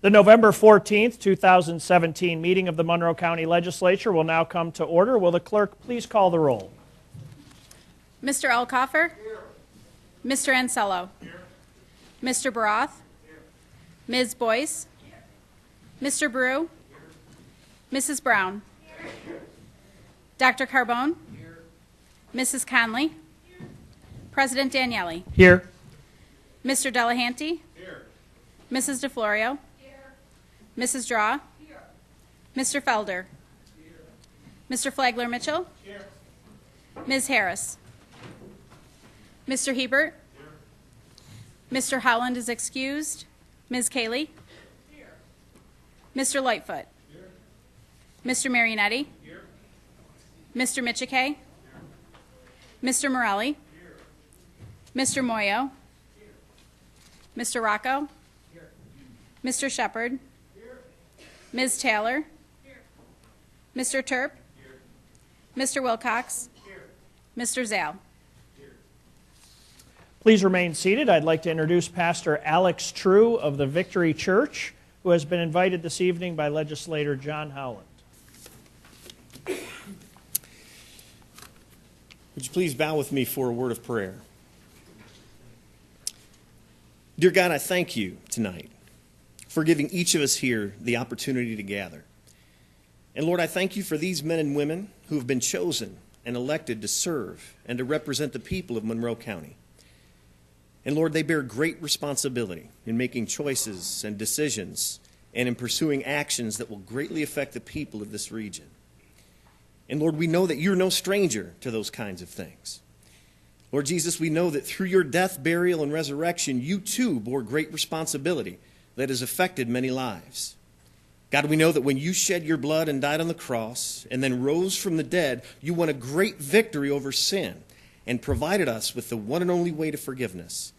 The November 14th, 2017 meeting of the Monroe County Legislature will now come to order. Will the clerk please call the roll? Mr. Elkoffer? Here. Mr. Ansello? Here. Mr. Baroth? Here. Ms. Boyce? Here. Mr. Brew? Here. Mrs. Brown? Here. Dr. Carbone? Here. Mrs. Conley? Here. President Daniele? Here. Mr. Delahanty? Here. Mrs. DeFlorio? Mrs. Draw? Here. Mr. Felder? Here. Mr. Flagler Mitchell? Here. Ms. Harris? Mr. Hebert? Here. Mr. Howland is excused. Ms. Cayley? Here. Mr. Lightfoot? Here. Mr. Marionetti? Here. Mr. Michike? Mr. Morelli? Here. Mr. Moyo? Here. Mr. Rocco? Here. Mr. Shepard? Here. Ms. Taylor? Here. Mr. Terp? Here. Mr. Wilcox? Here. Mr. Zale? Here. Please remain seated. I'd like to introduce Pastor Alex True of the Victory Church, who has been invited this evening by Legislator John Howland. Would you please bow with me for a word of prayer? Dear God, I thank you tonight for giving each of us here the opportunity to gather. And Lord, I thank you for these men and women who have been chosen and elected to serve and to represent the people of Monroe County. And Lord, they bear great responsibility in making choices and decisions and in pursuing actions that will greatly affect the people of this region. And Lord, we know that you're no stranger to those kinds of things. Lord Jesus, we know that through your death, burial, and resurrection, you too bore great responsibility that has affected many lives. God, we know that when you shed your blood and died on the cross and then rose from the dead, you won a great victory over sin and provided us with the one and only way to forgiveness.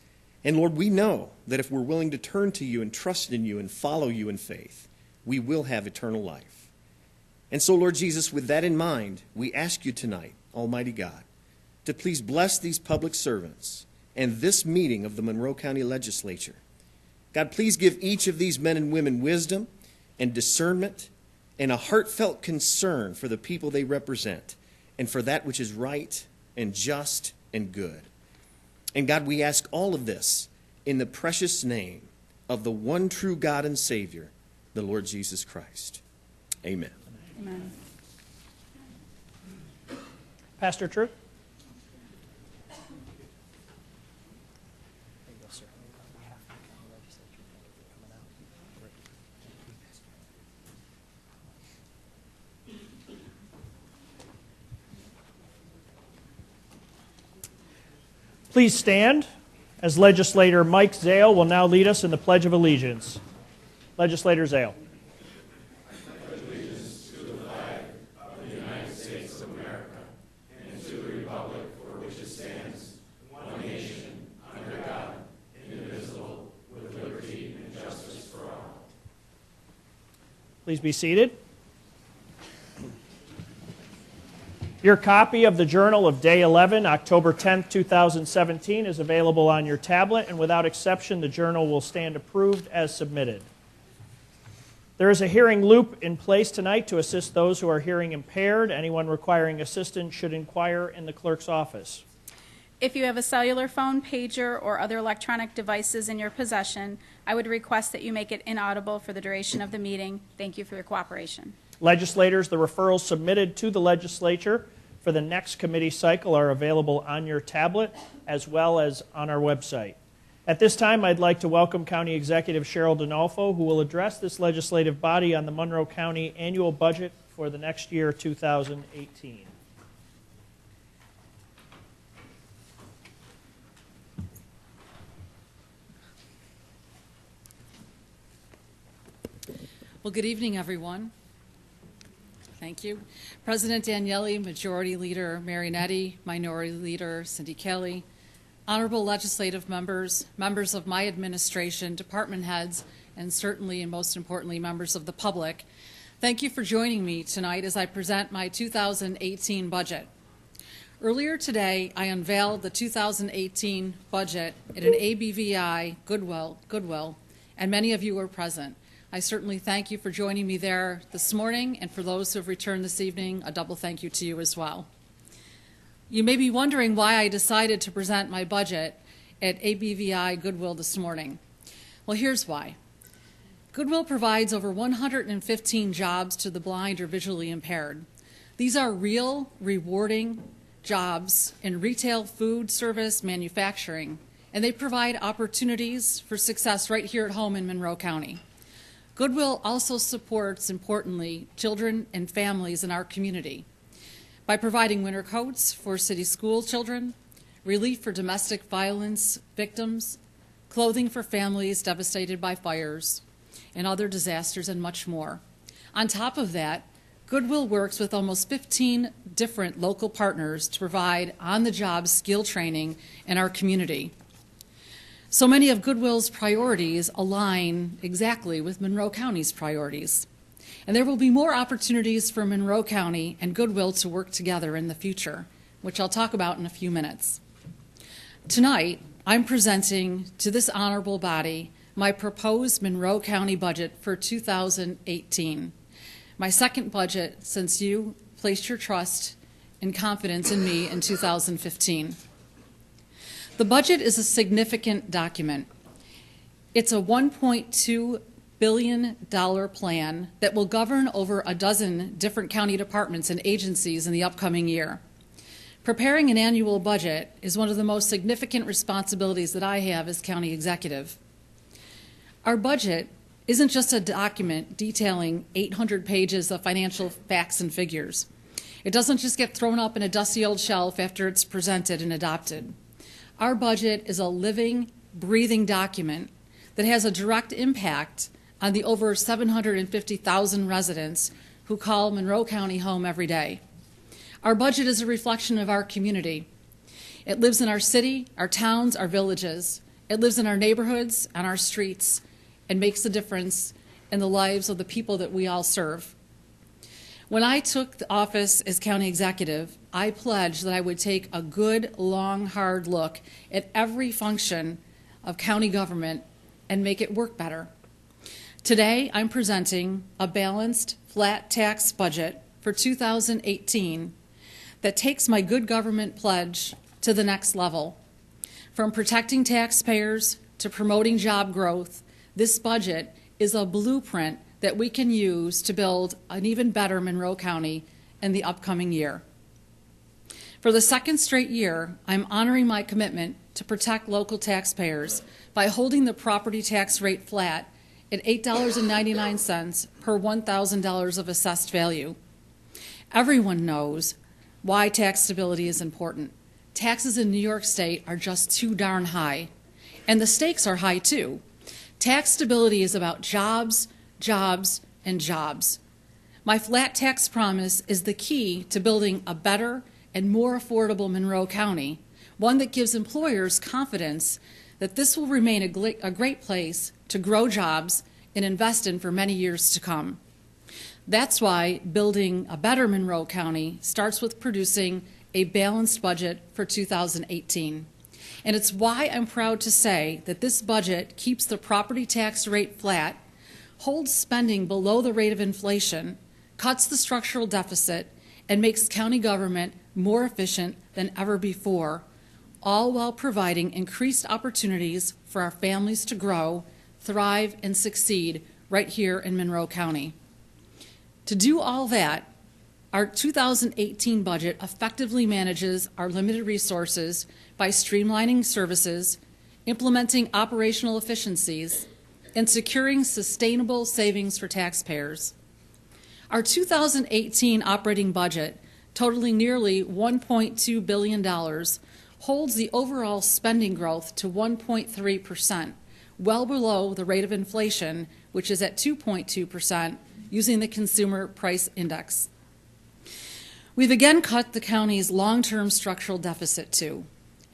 And Lord, we know that if we're willing to turn to you and trust in you and follow you in faith, we will have eternal life. And so, Lord Jesus, with that in mind, we ask you tonight, Almighty God, to please bless these public servants and this meeting of the Monroe County Legislature. God, please give each of these men and women wisdom and discernment and a heartfelt concern for the people they represent and for that which is right and just and good. And God, we ask all of this in the precious name of the one true God and Savior, the Lord Jesus Christ. Amen. Amen. Pastor True? Please stand as Legislator Mike Zale will now lead us in the Pledge of Allegiance. Legislator Zale. Please be seated. Your copy of the Journal of Day 11, October 10th, 2017 is available on your tablet, and without exception, the journal will stand approved as submitted. There is a hearing loop in place tonight to assist those who are hearing impaired. Anyone requiring assistance should inquire in the clerk's office. If you have a cellular phone, pager, or other electronic devices in your possession, I would request that you make it inaudible for the duration of the meeting. Thank you for your cooperation. Legislators, the referrals submitted to the legislature for the next committee cycle are available on your tablet as well as on our website. At this time, I'd like to welcome County Executive Cheryl Donalfo, who will address this legislative body on the Monroe County annual budget for the next year, 2018. Well, good evening, everyone. Thank you. President Daniele, Majority Leader Marionetti, Minority Leader Cindy Kelly, honorable legislative members, members of my administration, department heads, and certainly and most importantly, members of the public, thank you for joining me tonight as I present my 2018 budget. Earlier today, I unveiled the 2018 budget at an ABVI Goodwill, and many of you were present. I certainly thank you for joining me there this morning, and for those who have returned this evening, a double thank you to you as well. You may be wondering why I decided to present my budget at ABVI Goodwill this morning. Well, here's why. Goodwill provides over 115 jobs to the blind or visually impaired. These are real, rewarding jobs in retail, food, service, manufacturing, and they provide opportunities for success right here at home in Monroe County. Goodwill also supports, importantly, children and families in our community by providing winter coats for city school children, relief for domestic violence victims, clothing for families devastated by fires and other disasters, and much more. On top of that, Goodwill works with almost 15 different local partners to provide on-the-job skill training in our community. So many of Goodwill's priorities align exactly with Monroe County's priorities. And there will be more opportunities for Monroe County and Goodwill to work together in the future, which I'll talk about in a few minutes. Tonight, I'm presenting to this honorable body my proposed Monroe County budget for 2018. My second budget since you placed your trust and confidence in me in 2015. The budget is a significant document. It's a $1.2 billion plan that will govern over a dozen different county departments and agencies in the upcoming year. Preparing an annual budget is one of the most significant responsibilities that I have as county executive. Our budget isn't just a document detailing 800 pages of financial facts and figures. It doesn't just get thrown up in a dusty old shelf after it's presented and adopted. Our budget is a living, breathing document that has a direct impact on the over 750,000 residents who call Monroe County home every day. Our budget is a reflection of our community. It lives in our city, our towns, our villages. It lives in our neighborhoods and our streets and makes a difference in the lives of the people that we all serve. When I took the office as county executive, I pledged that I would take a good, long, hard look at every function of county government and make it work better. Today, I'm presenting a balanced, flat tax budget for 2018 that takes my good government pledge to the next level. From protecting taxpayers to promoting job growth, this budget is a blueprint that we can use to build an even better Monroe County in the upcoming year. For the second straight year, I'm honoring my commitment to protect local taxpayers by holding the property tax rate flat at $8.99 per $1,000 of assessed value. Everyone knows why tax stability is important. Taxes in New York State are just too darn high, and the stakes are high too. Tax stability is about jobs, jobs, and jobs. My flat tax promise is the key to building a better and more affordable Monroe County, one that gives employers confidence that this will remain a great place to grow jobs and invest in for many years to come. That's why building a better Monroe County starts with producing a balanced budget for 2018. And it's why I'm proud to say that this budget keeps the property tax rate flat, holds spending below the rate of inflation, cuts the structural deficit, and makes county government more efficient than ever before, all while providing increased opportunities for our families to grow, thrive, and succeed right here in Monroe County. To do all that, our 2018 budget effectively manages our limited resources by streamlining services, implementing operational efficiencies, and securing sustainable savings for taxpayers. Our 2018 operating budget, totaling nearly $1.2 billion, holds the overall spending growth to 1.3%, well below the rate of inflation, which is at 2.2%, using the Consumer Price Index. We've again cut the county's long-term structural deficit too.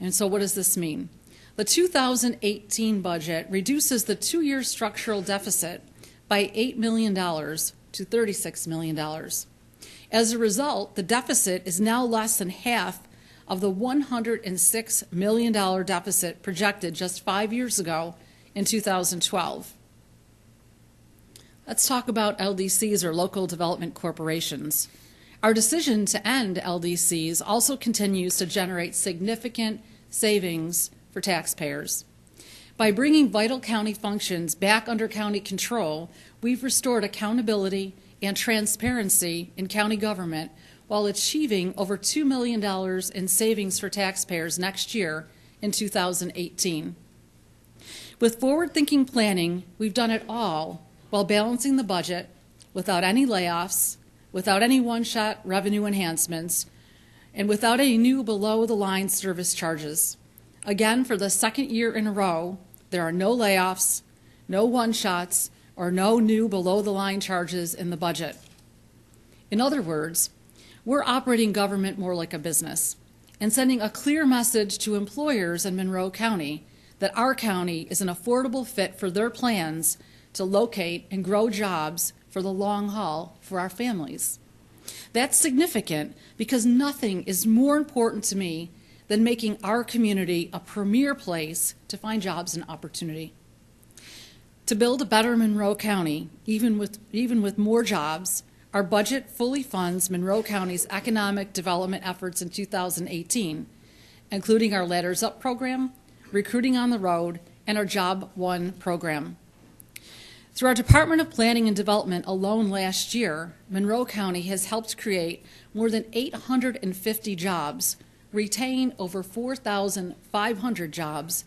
And so what does this mean? The 2018 budget reduces the two-year structural deficit by $8 million to $36 million. As a result, the deficit is now less than half of the $106 million deficit projected just 5 years ago in 2012. Let's talk about LDCs, or local development corporations. Our decision to end LDCs also continues to generate significant savings for taxpayers. By bringing vital county functions back under county control, we've restored accountability and transparency in county government while achieving over $2 million in savings for taxpayers next year in 2018. With forward-thinking planning, we've done it all while balancing the budget without any layoffs, without any one-shot revenue enhancements, and without any new below-the-line service charges. Again, for the second year in a row, there are no layoffs, no one-shots, or no new below-the-line charges in the budget. In other words, we're operating government more like a business and sending a clear message to employers in Monroe County that our county is an affordable fit for their plans to locate and grow jobs for the long haul for our families. That's significant because nothing is more important to me than making our community a premier place to find jobs and opportunity. To build a better Monroe County, even with more jobs, our budget fully funds Monroe County's economic development efforts in 2018, including our Ladders Up program, Recruiting on the Road, and our Job One program. Through our Department of Planning and Development alone last year, Monroe County has helped create more than 850 jobs, retain over 4,500 jobs,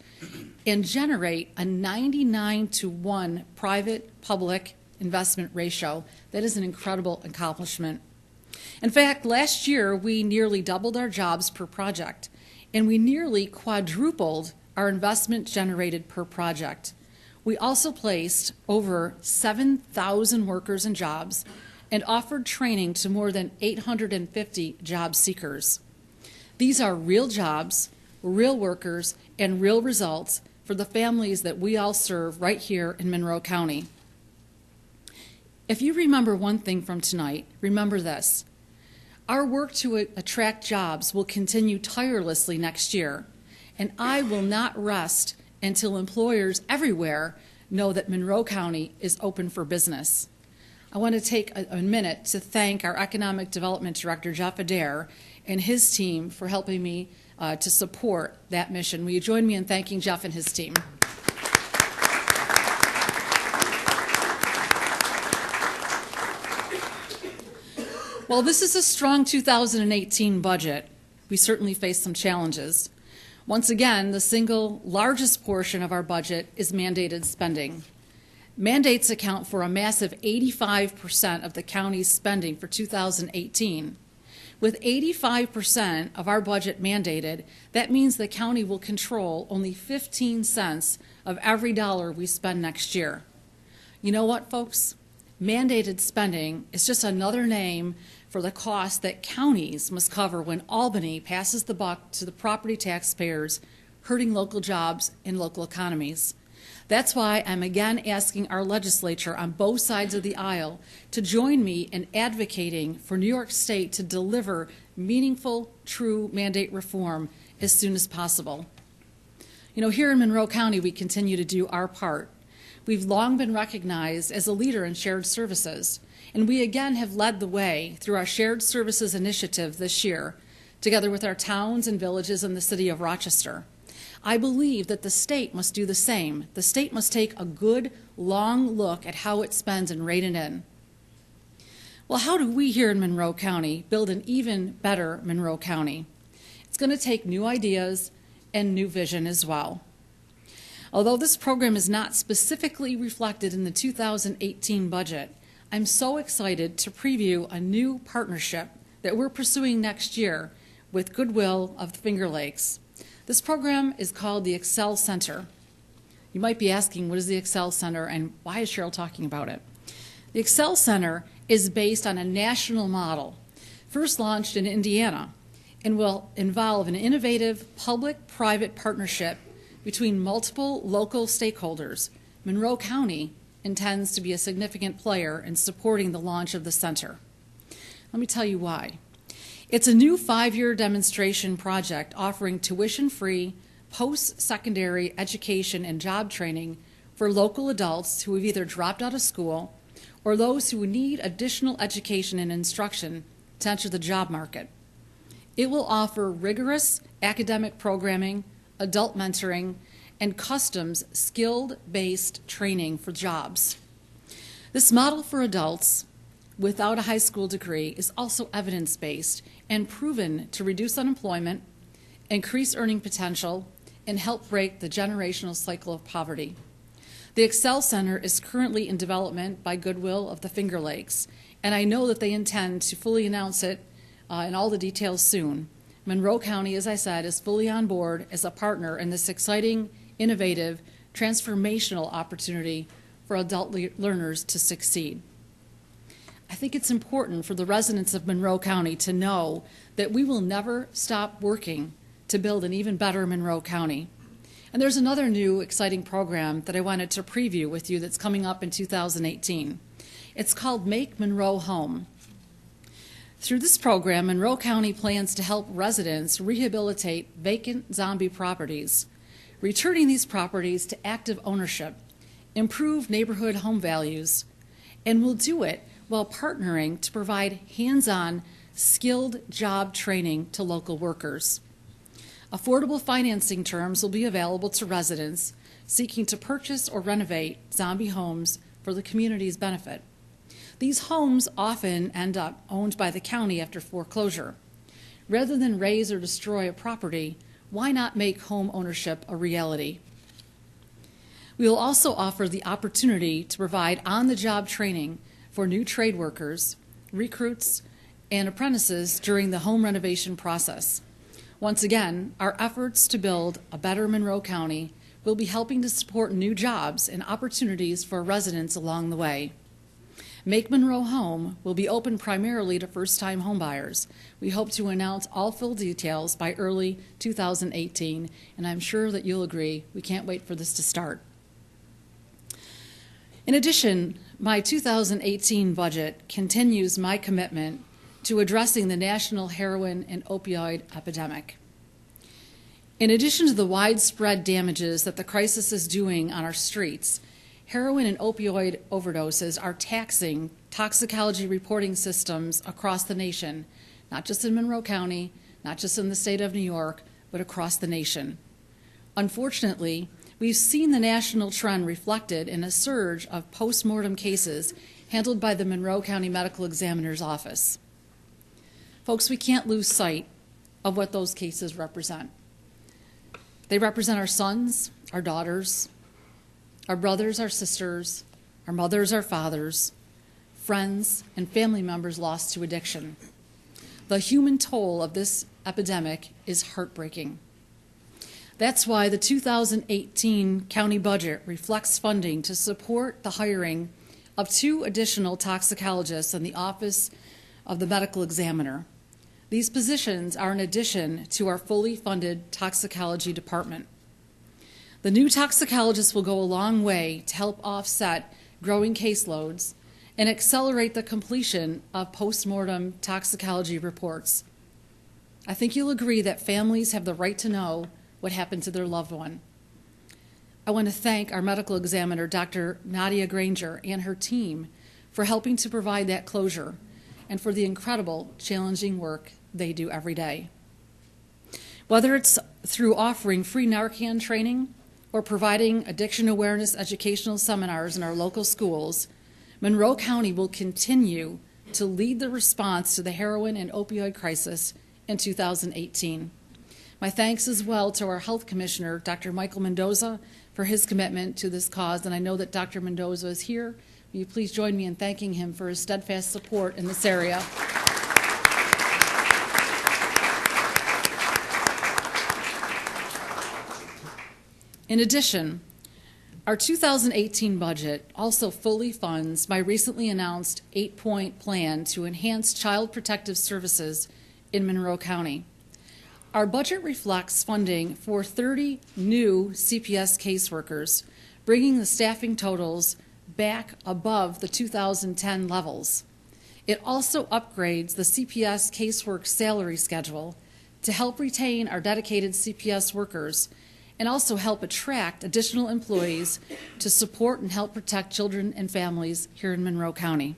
and generate a 99-to-1 private-public investment ratio. That is an incredible accomplishment. In fact, last year we nearly doubled our jobs per project, and we nearly quadrupled our investment generated per project. We also placed over 7,000 workers in jobs and offered training to more than 850 job seekers. These are real jobs, real workers, and real results for the families that we all serve right here in Monroe County. If you remember one thing from tonight, remember this. Our work to attract jobs will continue tirelessly next year, and I will not rest until employers everywhere know that Monroe County is open for business. I want to take a minute to thank our Economic Development Director, Jeff Adair, and his team for helping me to support that mission. Will you join me in thanking Jeff and his team? While this is a strong 2018 budget, we certainly face some challenges. Once again, the single largest portion of our budget is mandated spending. Mandates account for a massive 85% of the county's spending for 2018. With 85% of our budget mandated, that means the county will control only 15 cents of every dollar we spend next year. You know what, folks? Mandated spending is just another name for the cost that counties must cover when Albany passes the buck to the property taxpayers, hurting local jobs and local economies. That's why I'm again asking our legislature on both sides of the aisle to join me in advocating for New York State to deliver meaningful, true mandate reform as soon as possible. You know, here in Monroe County, we continue to do our part. We've long been recognized as a leader in shared services, and we again have led the way through our Shared Services Initiative this year, together with our towns and villages in the city of Rochester. I believe that the state must do the same. The state must take a good, long look at how it spends and rein it in. Well, how do we here in Monroe County build an even better Monroe County? It's going to take new ideas and new vision as well. Although this program is not specifically reflected in the 2018 budget, I'm so excited to preview a new partnership that we're pursuing next year with Goodwill of the Finger Lakes. This program is called the Excel Center. You might be asking, what is the Excel Center and why is Cheryl talking about it? The Excel Center is based on a national model, first launched in Indiana, and will involve an innovative public-private partnership between multiple local stakeholders. Monroe County intends to be a significant player in supporting the launch of the center. Let me tell you why. It's a new 5-year demonstration project offering tuition-free post-secondary education and job training for local adults who have either dropped out of school or those who need additional education and instruction to enter the job market. It will offer rigorous academic programming, adult mentoring, and customs skilled-based training for jobs. This model for adults without a high school degree is also evidence-based and proven to reduce unemployment, increase earning potential, and help break the generational cycle of poverty. The Excel Center is currently in development by Goodwill of the Finger Lakes, and I know that they intend to fully announce it in all the details soon. Monroe County, as I said, is fully on board as a partner in this exciting, innovative, transformational opportunity for adult learners to succeed. I think it's important for the residents of Monroe County to know that we will never stop working to build an even better Monroe County. And there's another new exciting program that I wanted to preview with you that's coming up in 2018. It's called Make Monroe Home. Through this program, Monroe County plans to help residents rehabilitate vacant zombie properties, returning these properties to active ownership, improve neighborhood home values, and will do it while partnering to provide hands-on, skilled job training to local workers. Affordable financing terms will be available to residents seeking to purchase or renovate zombie homes for the community's benefit. These homes often end up owned by the county after foreclosure. Rather than raze or destroy a property, why not make home ownership a reality? We will also offer the opportunity to provide on-the-job training for new trade workers, recruits, and apprentices during the home renovation process. Once again, our efforts to build a better Monroe County will be helping to support new jobs and opportunities for residents along the way. Make Monroe Home will be open primarily to first-time homebuyers. We hope to announce all full details by early 2018, and I'm sure that you'll agree. We can't wait for this to start. In addition, my 2018 budget continues my commitment to addressing the national heroin and opioid epidemic. In addition to the widespread damages that the crisis is doing on our streets, heroin and opioid overdoses are taxing toxicology reporting systems across the nation, not just in Monroe County, not just in the state of New York, but across the nation. Unfortunately, we've seen the national trend reflected in a surge of post-mortem cases handled by the Monroe County Medical Examiner's Office. Folks, we can't lose sight of what those cases represent. They represent our sons, our daughters, our brothers, our sisters, our mothers, our fathers, friends, and family members lost to addiction. The human toll of this epidemic is heartbreaking. That's why the 2018 county budget reflects funding to support the hiring of 2 additional toxicologists in the Office of the Medical Examiner. These positions are in addition to our fully funded toxicology department. The new toxicologists will go a long way to help offset growing caseloads and accelerate the completion of post-mortem toxicology reports. I think you'll agree that families have the right to know what happened to their loved one. I want to thank our medical examiner, Dr. Nadia Granger, and her team for helping to provide that closure and for the incredible, challenging work they do every day. Whether it's through offering free Narcan training or providing addiction awareness educational seminars in our local schools, Monroe County will continue to lead the response to the heroin and opioid crisis in 2018. My thanks as well to our Health Commissioner, Dr. Michael Mendoza, for his commitment to this cause, and I know that Dr. Mendoza is here. Will you please join me in thanking him for his steadfast support in this area? In addition, our 2018 budget also fully funds my recently announced 8-point plan to enhance child protective services in Monroe County. Our budget reflects funding for 30 new CPS caseworkers, bringing the staffing totals back above the 2010 levels. It also upgrades the CPS casework salary schedule to help retain our dedicated CPS workers and also help attract additional employees to support and help protect children and families here in Monroe County.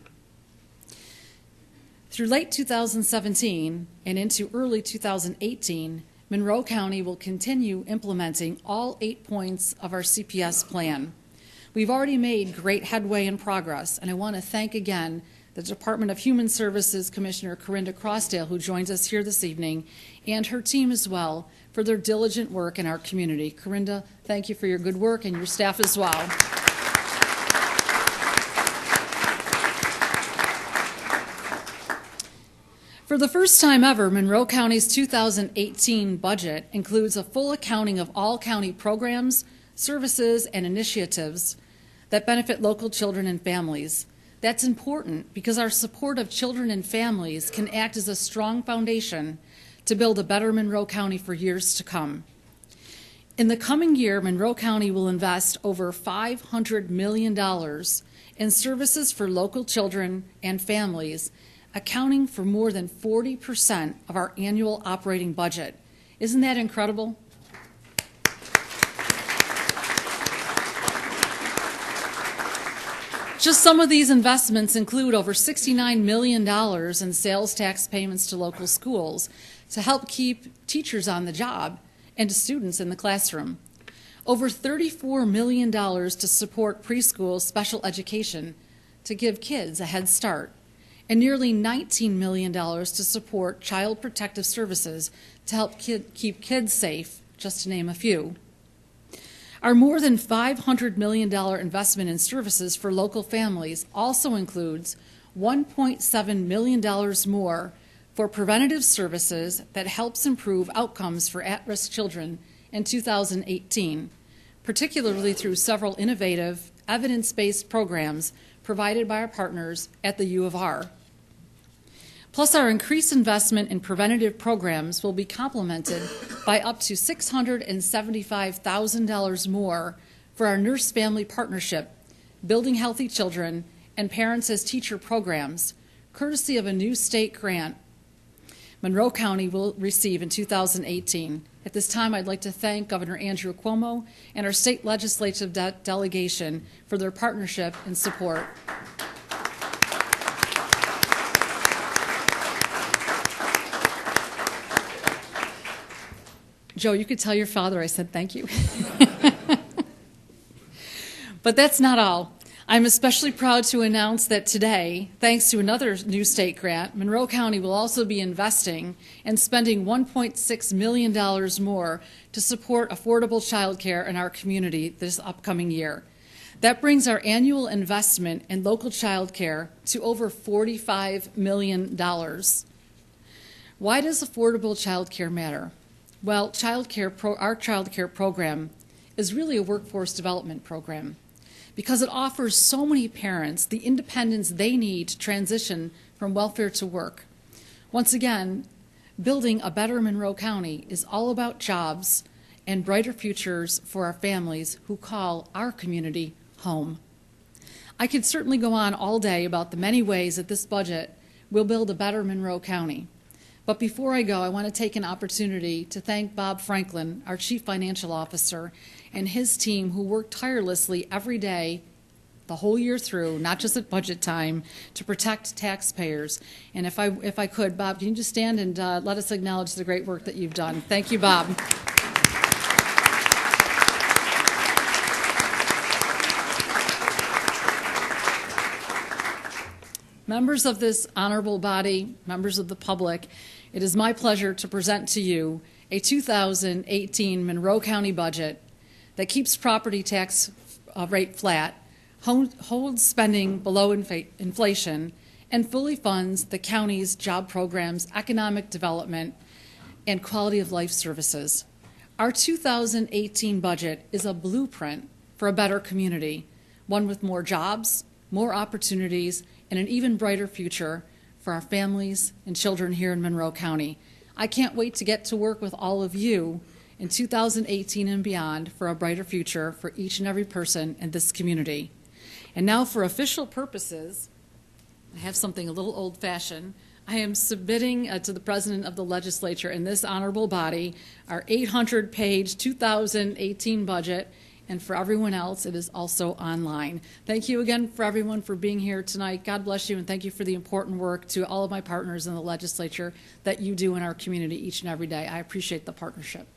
Through late 2017 and into early 2018, Monroe County will continue implementing all 8 points of our CPS plan. We've already made great headway and progress, and I want to thank again the Department of Human Services Commissioner Corinda Crossdale, who joins us here this evening, and her team as well for their diligent work in our community. Corinda, thank you for your good work, and your staff as well. For the first time ever, Monroe County's 2018 budget includes a full accounting of all county programs, services, and initiatives that benefit local children and families. That's important because our support of children and families can act as a strong foundation to build a better Monroe County for years to come. In the coming year, Monroe County will invest over $500 million in services for local children and families, accounting for more than 40% of our annual operating budget. Isn't that incredible? Just some of these investments include over $69 million in sales tax payments to local schools to help keep teachers on the job and to students in the classroom. Over $34 million to support preschool special education to give kids a head start, and nearly $19 million to support child protective services to help keep kids safe, just to name a few. Our more than $500 million investment in services for local families also includes $1.7 million more for preventative services that helps improve outcomes for at-risk children in 2018, particularly through several innovative, evidence-based programs provided by our partners at the U of R. Plus, our increased investment in preventative programs will be complemented by up to $675,000 more for our Nurse-Family Partnership, Building Healthy Children, and Parents as Teacher programs, courtesy of a new state grant Monroe County will receive in 2018. At this time, I'd like to thank Governor Andrew Cuomo and our state legislative delegation for their partnership and support. Joe, you could tell your father I said thank you. But that's not all. I'm especially proud to announce that today, thanks to another new state grant, Monroe County will also be investing and spending $1.6 million more to support affordable child care in our community this upcoming year. That brings our annual investment in local child care to over $45 million. Why does affordable child care matter? Well, our child care program is really a workforce development program because it offers so many parents the independence they need to transition from welfare to work. Once again, building a better Monroe County is all about jobs and brighter futures for our families who call our community home. I could certainly go on all day about the many ways that this budget will build a better Monroe County. But before I go, I want to take an opportunity to thank Bob Franklin, our Chief Financial Officer, and his team who work tirelessly every day, the whole year through, not just at budget time, to protect taxpayers. And if I could, Bob, can you just stand and let us acknowledge the great work that you've done? Thank you, Bob. Members of this honorable body, members of the public, it is my pleasure to present to you a 2018 Monroe County budget that keeps property tax rate flat, holds spending below inflation, and fully funds the county's job programs, economic development, and quality of life services. Our 2018 budget is a blueprint for a better community, one with more jobs, more opportunities, and an even brighter future for our families and children here in Monroe County. I can't wait to get to work with all of you in 2018 and beyond for a brighter future for each and every person in this community. And now for official purposes, I have something a little old-fashioned. I am submitting to the President of the Legislature in this honorable body our 800-page 2018 budget, and for everyone else, it is also online. Thank you again for everyone for being here tonight. God bless you, and thank you for the important work to all of my partners in the legislature that you do in our community each and every day. I appreciate the partnership.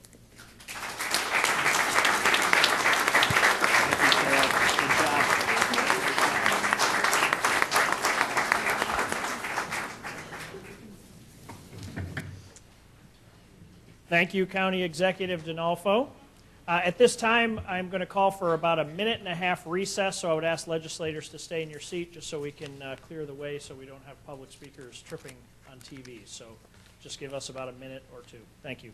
Thank you, County Executive D'Onofrio. At this time, I'm going to call for about a minute-and-a-half recess, so I would ask legislators to stay in your seat just so we can clear the way so we don't have public speakers tripping on TV. So just give us about a minute or two. Thank you.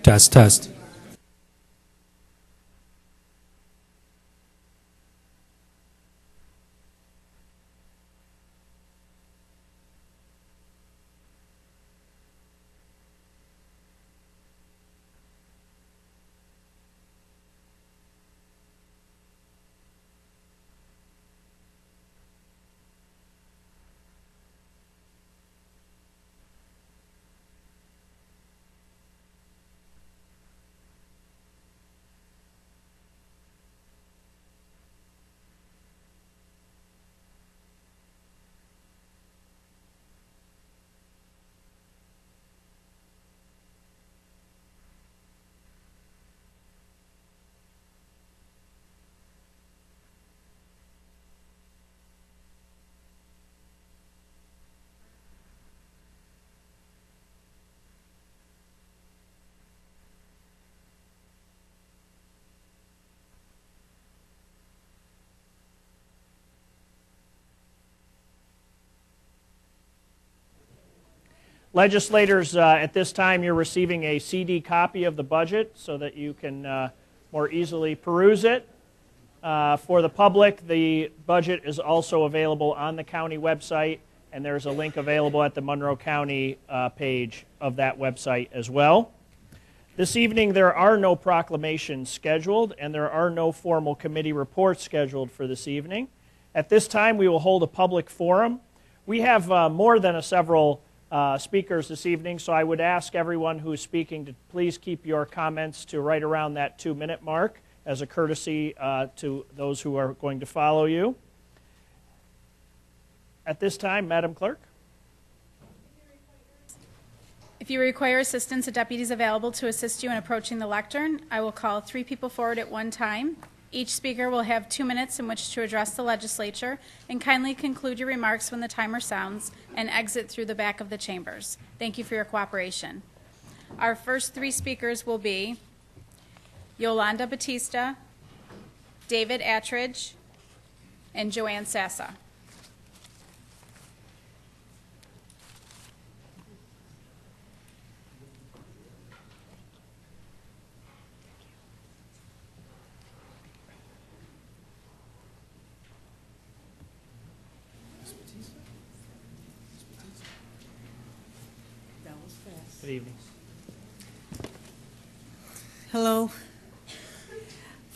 Test, test. Legislators, at this time you're receiving a CD copy of the budget so that you can more easily peruse it. For the public, the budget is also available on the county website, and there's a link available at the Monroe County page of that website as well. This evening there are no proclamations scheduled, and there are no formal committee reports scheduled for this evening. At this time we will hold a public forum. We have more than several speakers this evening, so I would ask everyone who is speaking to please keep your comments to right around that 2-minute mark as a courtesy to those who are going to follow you. At this time, Madam Clerk. If you require assistance, a deputy is available to assist you in approaching the lectern. I will call 3 people forward at one time. Each speaker will have 2 minutes in which to address the legislature, and kindly conclude your remarks when the timer sounds and exit through the back of the chambers. Thank you for your cooperation. Our first 3 speakers will be Yolanda Batista, David Attridge, and Joanne Sassa. Good evening. Hello.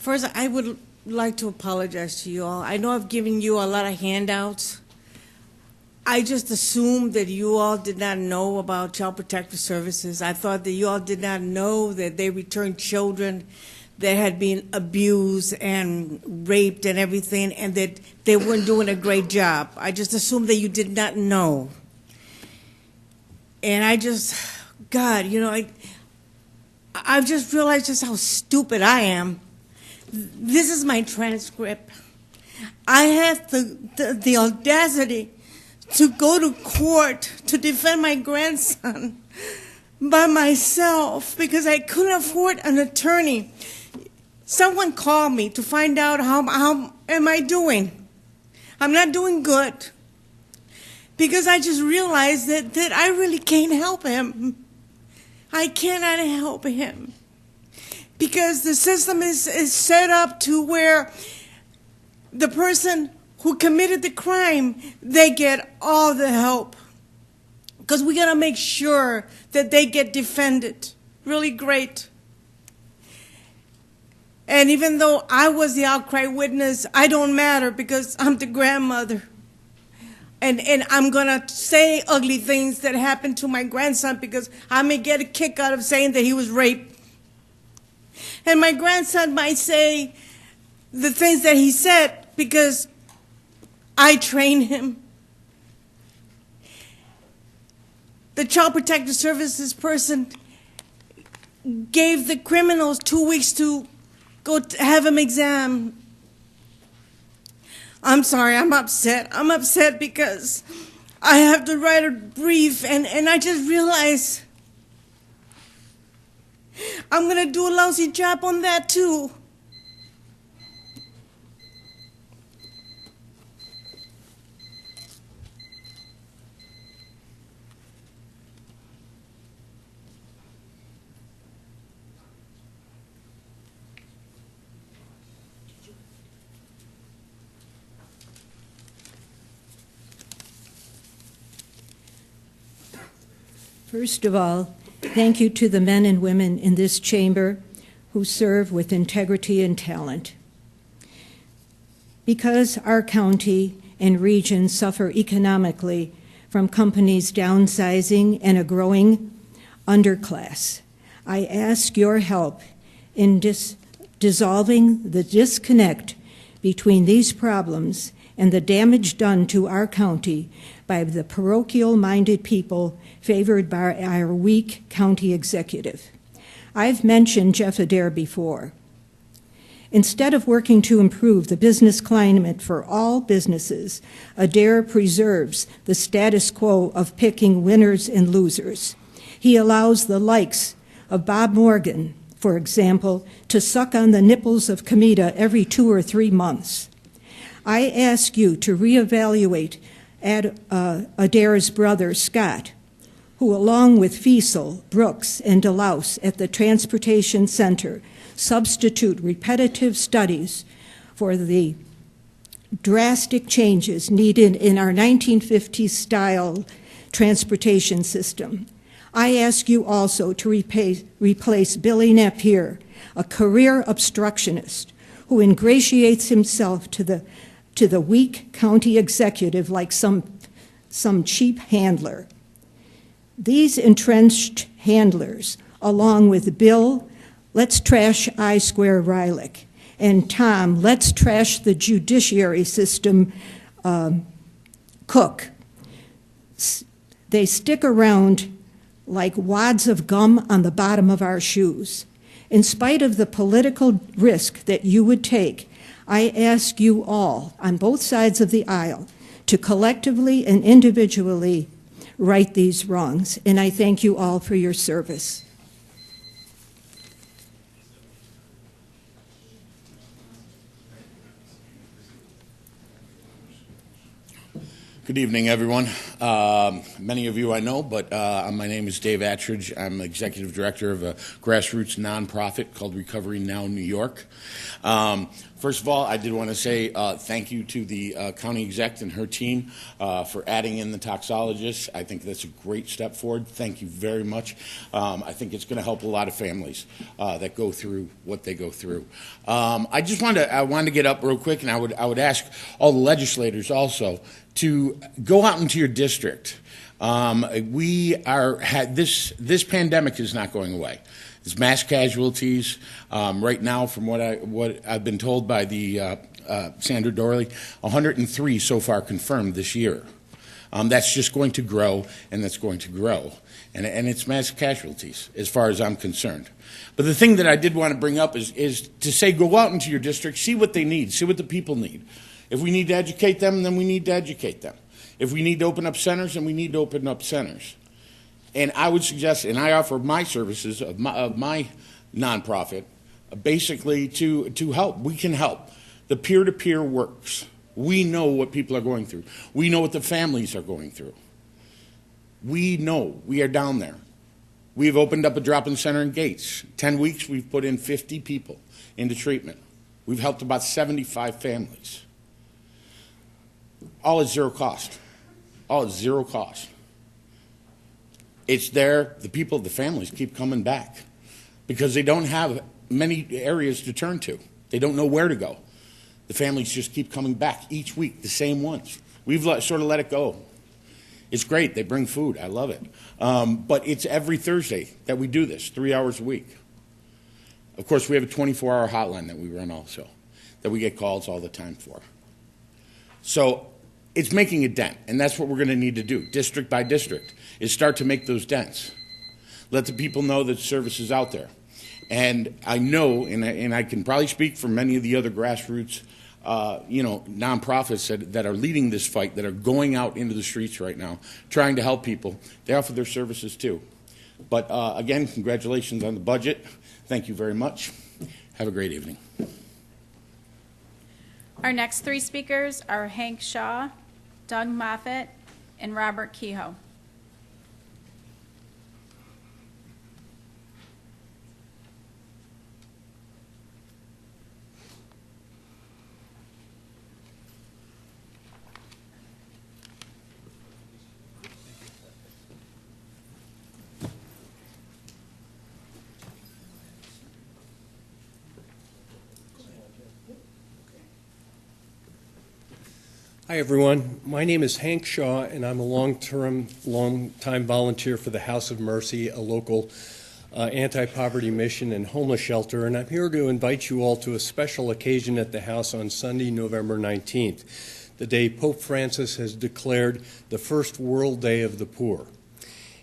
First, I would like to apologize to you all. I know I've given you a lot of handouts. I just assumed that you all did not know about Child Protective Services. I thought that you all did not know that they returned children that had been abused and raped and everything, and that they weren't doing a great job. I just assumed that you did not know. And God, I've just realized just how stupid I am. This is my transcript. I had the audacity to go to court to defend my grandson by myself because I couldn't afford an attorney. Someone called me to find out how am I doing. I'm not doing good because I just realized that I really can't help him. I cannot help him because the system is set up to where the person who committed the crime, they get all the help. Because we got to make sure that they get defended really great. And even though I was the outcry witness, I don't matter because I'm the grandmother. And I'm going to say ugly things that happened to my grandson because I may get a kick out of saying that he was raped. And my grandson might say the things that he said because I trained him. The Child Protective Services person gave the criminals 2 weeks to go have him examined. I'm sorry, I'm upset. I'm upset because I have to write a brief, and I just realized I'm going to do a lousy job on that too. First of all, thank you to the men and women in this chamber who serve with integrity and talent. Because our county and region suffer economically from companies downsizing and a growing underclass, I ask your help in dissolving the disconnect between these problems and the damage done to our county by the parochial-minded people favored by our weak county executive. I've mentioned Jeff Adair before. Instead of working to improve the business climate for all businesses, Adair preserves the status quo of picking winners and losers. He allows the likes of Bob Morgan, for example, to suck on the nipples of Comida every 2 or 3 months. I ask you to reevaluate Adair's brother, Scott, who, along with Fiesel, Brooks, and DeLouse at the Transportation Center, substitute repetitive studies for the drastic changes needed in our 1950s-style transportation system. I ask you also to replace Billy Napier, a career obstructionist who ingratiates himself to the weak county executive like some cheap handler. These entrenched handlers, along with Bill, let's trash I-Square Rylick, and Tom, let's trash the judiciary system, Cook. They stick around like wads of gum on the bottom of our shoes. In spite of the political risk that you would take, I ask you all, on both sides of the aisle, to collectively and individually right these wrongs, and I thank you all for your service. Good evening, everyone. Many of you I know, but my name is Dave Attridge. I'm executive director of a grassroots nonprofit called Recovery Now New York. First of all, I did want to say thank you to the county exec and her team for adding in the toxologist. I think that's a great step forward. Thank you very much. I think it's going to help a lot of families that go through what they go through. I wanted to get up real quick, and I would ask all the legislators also to go out into your district. This pandemic is not going away. There's mass casualties right now, from what I've been told by the Sandra Dorley, 103 so far confirmed this year. That's just going to grow, and that's going to grow, and it's mass casualties as far as I'm concerned. But the thing that I did want to bring up is to say, go out into your district, see what they need, see what the people need. If we need to educate them, then we need to educate them. If we need to open up centers, then we need to open up centers. And I would suggest, and I offer my services of my nonprofit, basically to help. We can help. The peer-to-peer works. We know what people are going through. We know what the families are going through. We know. We are down there. We've opened up a drop-in center in Gates. 10 weeks, we've put in 50 people into treatment. We've helped about 75 families. All at zero cost. All at zero cost. It's there. The people, the families keep coming back because they don't have many areas to turn to. They don't know where to go. The families just keep coming back each week, the same ones. We've sort of let it go. It's great. They bring food. I love it. But it's every Thursday that we do this, 3 hours a week. Of course, we have a 24-hour hotline that we run also, that we get calls all the time for. So it's making a dent, and that's what we're going to need to do, district by district, is start to make those dents. Let the people know that the service is out there. And I know, and I can probably speak for many of the other grassroots nonprofits that are leading this fight, that are going out into the streets right now, trying to help people. They offer their services too. But again, congratulations on the budget. Thank you very much. Have a great evening. Our next three speakers are Hank Shaw, Doug Moffitt, and Robert Kehoe. Hi, everyone. My name is Hank Shaw, and I'm a long-time volunteer for the House of Mercy, a local anti-poverty mission and homeless shelter, and I'm here to invite you all to a special occasion at the House on Sunday, November 19th, the day Pope Francis has declared the first World Day of the Poor.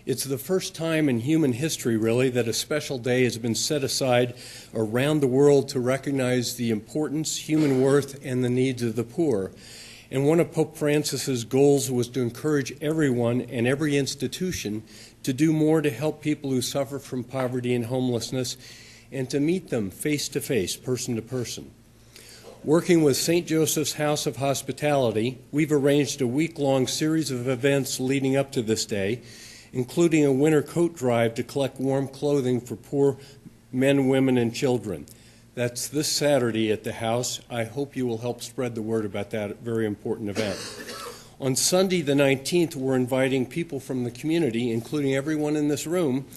It's the first time in human history, really, that a special day has been set aside around the world to recognize the importance, human worth, and the needs of the poor. And one of Pope Francis's goals was to encourage everyone and every institution to do more to help people who suffer from poverty and homelessness and to meet them face to face, person to person. Working with St. Joseph's House of Hospitality, we've arranged a week-long series of events leading up to this day, including a winter coat drive to collect warm clothing for poor men, women, and children. That's this Saturday at the House. I hope you will help spread the word about that very important event. On Sunday the 19th, we're inviting people from the community, including everyone in this room,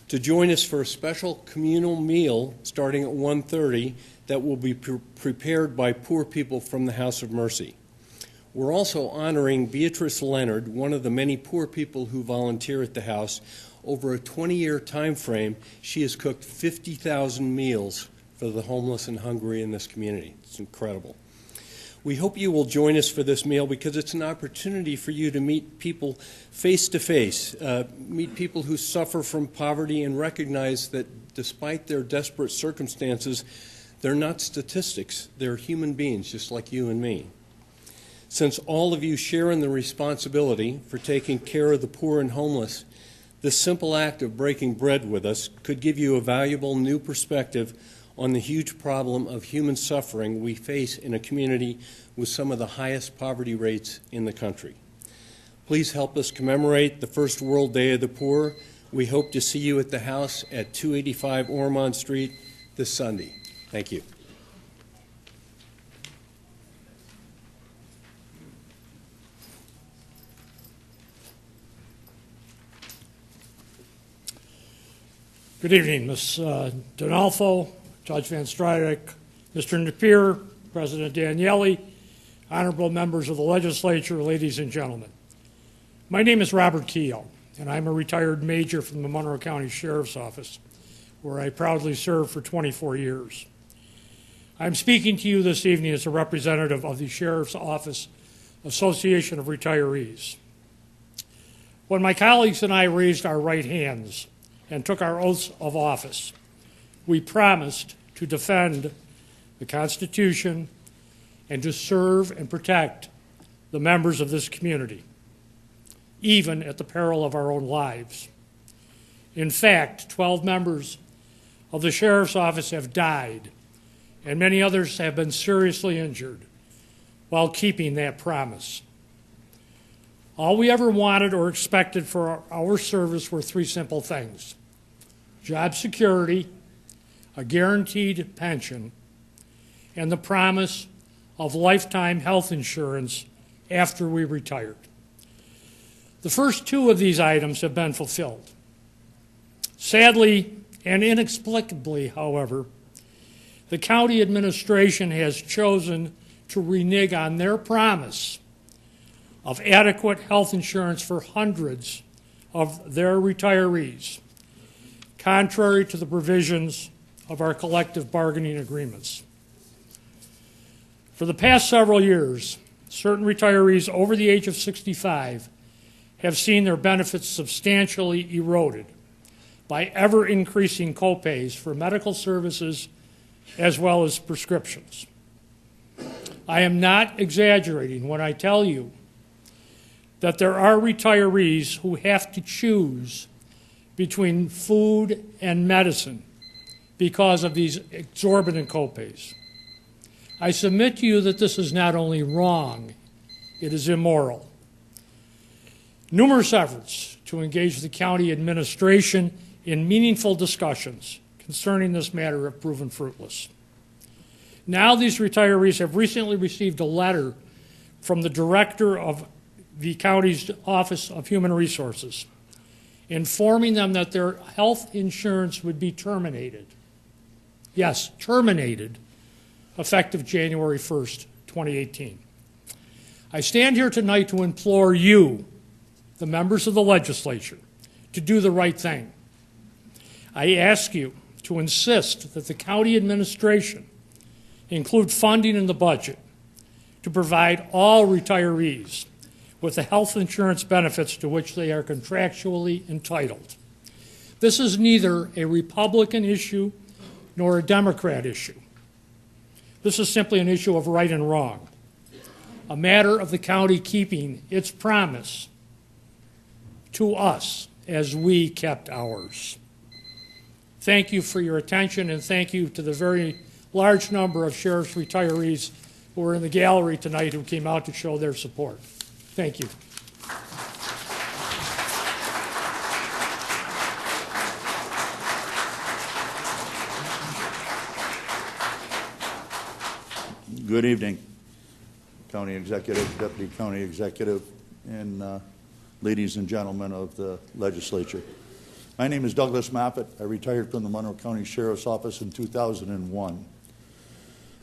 to join us for a special communal meal starting at 1:30 that will be prepared by poor people from the House of Mercy. We're also honoring Beatrice Leonard, one of the many poor people who volunteer at the House. Over a 20-year time frame, she has cooked 50,000 meals for the homeless and hungry in this community. It's incredible. We hope you will join us for this meal because it's an opportunity for you to meet people face to face, meet people who suffer from poverty and recognize that despite their desperate circumstances, they're not statistics. They're human beings just like you and me. Since all of you share in the responsibility for taking care of the poor and homeless, this simple act of breaking bread with us could give you a valuable new perspective on the huge problem of human suffering we face in a community with some of the highest poverty rates in the country. Please help us commemorate the first World Day of the Poor. We hope to see you at the house at 285 Ormond Street this Sunday. Thank you. Good evening, Ms. Donalfo, Judge Van Strydick, Mr. Napier, President Daniele, honorable members of the legislature, ladies and gentlemen. My name is Robert Keogh, and I'm a retired major from the Monroe County Sheriff's Office, where I proudly served for 24 years. I'm speaking to you this evening as a representative of the Sheriff's Office Association of Retirees. When my colleagues and I raised our right hands and took our oaths of office, we promised to defend the Constitution and to serve and protect the members of this community, even at the peril of our own lives. In fact, 12 members of the Sheriff's Office have died, and many others have been seriously injured while keeping that promise. All we ever wanted or expected for our service were three simple things: job security, a guaranteed pension, and the promise of lifetime health insurance after we retired. The first two of these items have been fulfilled. Sadly and inexplicably, however, the county administration has chosen to renege on their promise of adequate health insurance for hundreds of their retirees, contrary to the provisions of our collective bargaining agreements. For the past several years, certain retirees over the age of 65 have seen their benefits substantially eroded by ever-increasing copays for medical services as well as prescriptions. I am not exaggerating when I tell you that there are retirees who have to choose between food and medicine because of these exorbitant copays. I submit to you that this is not only wrong, it is immoral. Numerous efforts to engage the county administration in meaningful discussions concerning this matter have proven fruitless. Now these retirees have recently received a letter from the director of the county's Office of Human Resources informing them that their health insurance would be terminated. Yes, terminated, effective January 1st, 2018. I stand here tonight to implore you, the members of the legislature, to do the right thing. I ask you to insist that the county administration include funding in the budget to provide all retirees with the health insurance benefits to which they are contractually entitled. This is neither a Republican issue nor a Democrat issue. This is simply an issue of right and wrong, a matter of the county keeping its promise to us as we kept ours. Thank you for your attention, and thank you to the very large number of sheriff's retirees who are in the gallery tonight who came out to show their support. Thank you. Good evening, County Executive, Deputy County Executive, and ladies and gentlemen of the legislature. My name is Douglas Moffett. I retired from the Monroe County Sheriff's Office in 2001.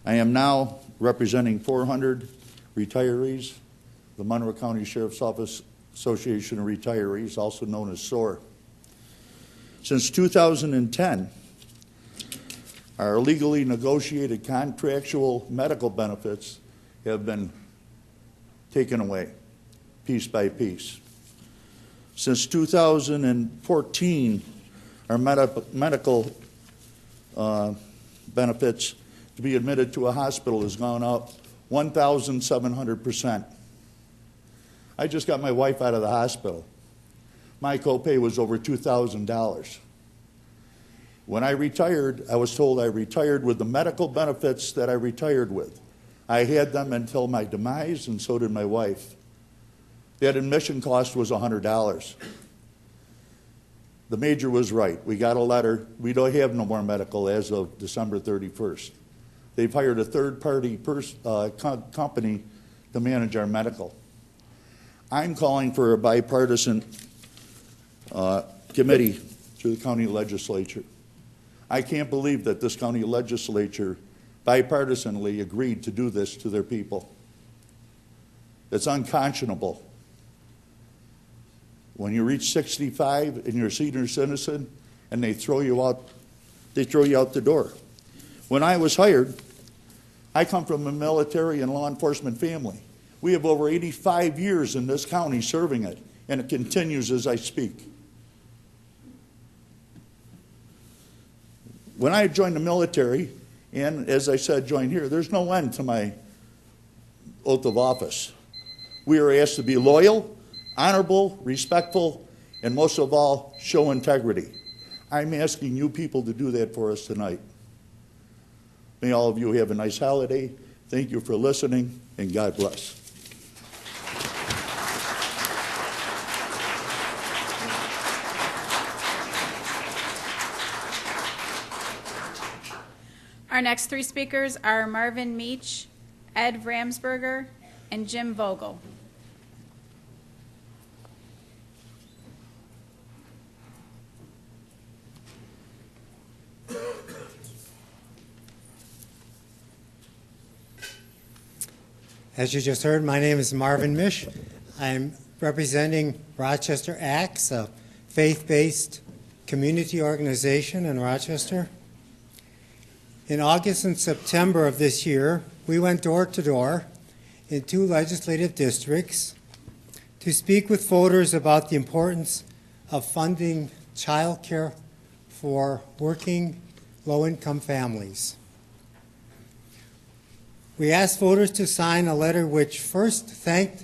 I am now representing 400 retirees, the Monroe County Sheriff's Office Association of Retirees, also known as SOAR. Since 2010, our legally negotiated contractual medical benefits have been taken away piece by piece. Since 2014, our medical benefits to be admitted to a hospital has gone up 1,700%. I just got my wife out of the hospital. My copay was over $2,000. When I retired, I was told I retired with the medical benefits that I retired with. I had them until my demise, and so did my wife. That admission cost was $100. The major was right. We got a letter. We don't have no more medical as of December 31st. They've hired a third-party company to manage our medical. I'm calling for a bipartisan committee through the county legislature. I can't believe that this county legislature bipartisanly agreed to do this to their people. It's unconscionable. When you reach 65 and you're a senior citizen and they throw you out the door. When I was hired, I come from a military and law enforcement family. We have over 85 years in this county serving it, and it continues as I speak. When I joined the military, and as I said, joined here, there's no end to my oath of office. We are asked to be loyal, honorable, respectful, and most of all, show integrity. I'm asking you people to do that for us tonight. May all of you have a nice holiday. Thank you for listening, and God bless. Our next three speakers are Marvin Meach, Ed Ramsberger, and Jim Vogel. As you just heard, my name is Marvin Mish. I'm representing Rochester Acts, a faith-based community organization in Rochester. In August and September of this year, we went door to door in 2 legislative districts to speak with voters about the importance of funding child care for working low-income families. We asked voters to sign a letter which first thanked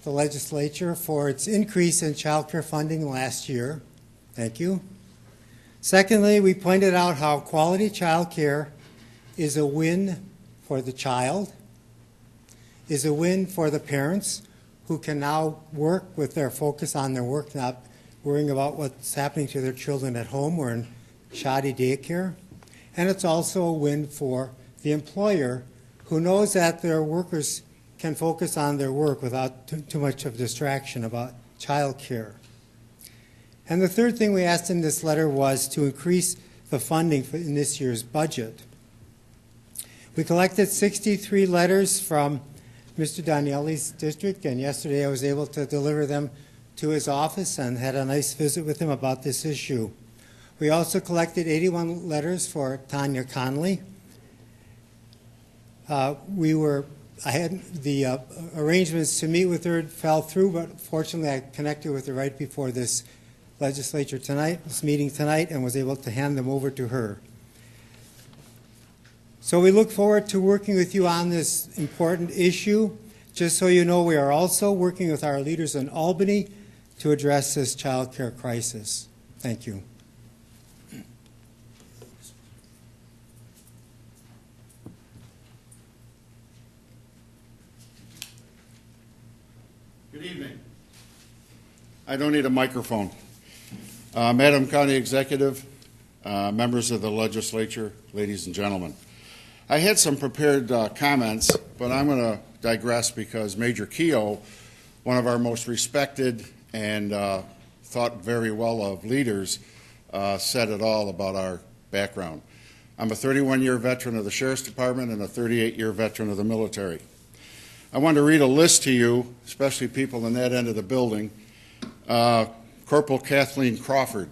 the legislature for its increase in child care funding last year. Thank you. Secondly, we pointed out how quality child care is a win for the child, is a win for the parents who can now work with their focus on their work, not worrying about what's happening to their children at home or in shoddy daycare. And it's also a win for the employer who knows that their workers can focus on their work without too much of distraction about child care. And the third thing we asked in this letter was to increase the funding in this year's budget. We collected 63 letters from Mr. Danieli's district, and yesterday I was able to deliver them to his office and had a nice visit with him about this issue. We also collected 81 letters for Tanya Conley. I had the arrangements to meet with her fell through, but fortunately I connected with her right before this meeting tonight, and was able to hand them over to her. So we look forward to working with you on this important issue. Just so you know, we are also working with our leaders in Albany to address this child care crisis. Thank you. Good evening. I don't need a microphone. Madam County Executive, members of the legislature, ladies and gentlemen. I had some prepared comments, but I'm going to digress because Major Keogh, one of our most respected and thought very well of leaders, said it all about our background. I'm a 31-year veteran of the Sheriff's Department and a 38-year veteran of the military. I want to read a list to you, especially people in that end of the building. Corporal Kathleen Crawford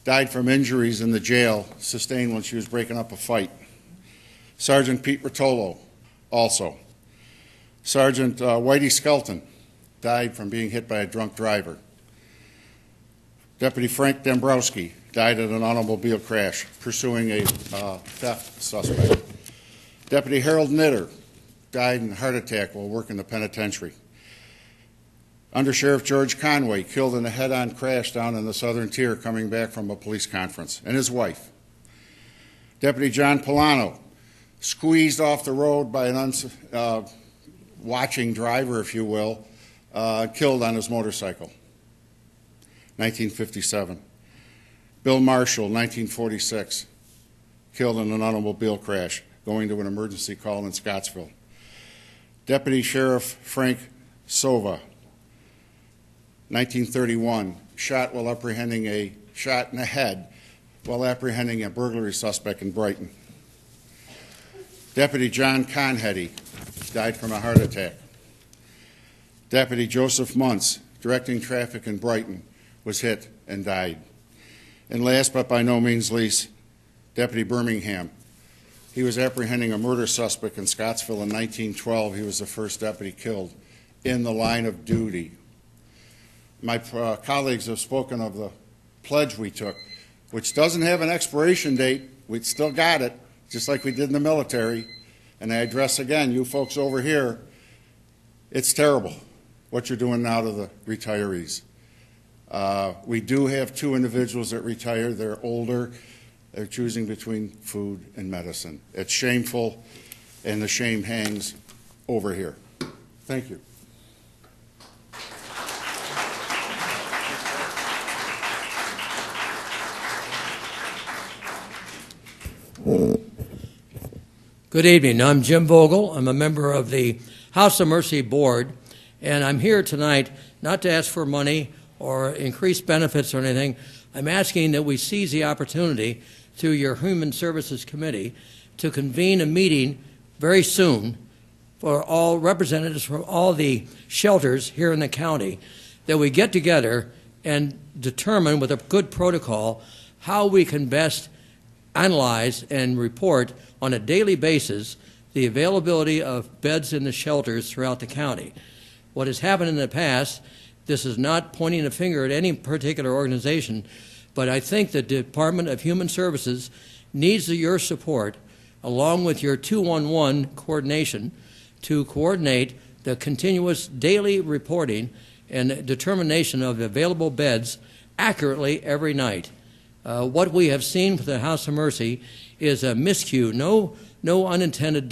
died from injuries in the jail sustained when she was breaking up a fight. Sergeant Pete Rotolo, also. Sergeant Whitey Skelton died from being hit by a drunk driver. Deputy Frank Dombrowski died in an automobile crash pursuing a theft suspect. Deputy Harold Knitter died in a heart attack while working the penitentiary. Undersheriff George Conway killed in a head-on crash down in the Southern Tier coming back from a police conference, and his wife. Deputy John Polano squeezed off the road by an watching driver, if you will, killed on his motorcycle, 1957. Bill Marshall, 1946, killed in an automobile crash going to an emergency call in Scottsville. Deputy Sheriff Frank Sova, 1931, shot in the head while apprehending a burglary suspect in Brighton. Deputy John Conheady died from a heart attack. Deputy Joseph Muntz, directing traffic in Brighton, was hit and died. And last but by no means least, Deputy Birmingham. He was apprehending a murder suspect in Scottsville in 1912. He was the first deputy killed in the line of duty. My colleagues have spoken of the pledge we took, which doesn't have an expiration date. We still got it, just like we did in the military. And I address again, you folks over here, it's terrible what you're doing now to the retirees. We do have 2 individuals that retired. They're older. They're choosing between food and medicine. It's shameful, and the shame hangs over here. Thank you. Good evening. I'm Jim Vogel. I'm a member of the House of Mercy Board, and I'm here tonight not to ask for money or increased benefits or anything. I'm asking that we seize the opportunity through your Human Services Committee to convene a meeting very soon for all representatives from all the shelters here in the county, that we get together and determine with a good protocol how we can best analyze and report on a daily basis the availability of beds in the shelters throughout the county. What has happened in the past, this is not pointing a finger at any particular organization, but I think the Department of Human Services needs your support, along with your 211 coordination, to coordinate the continuous daily reporting and determination of available beds accurately every night. What we have seen for the House of Mercy is a miscue, no unintended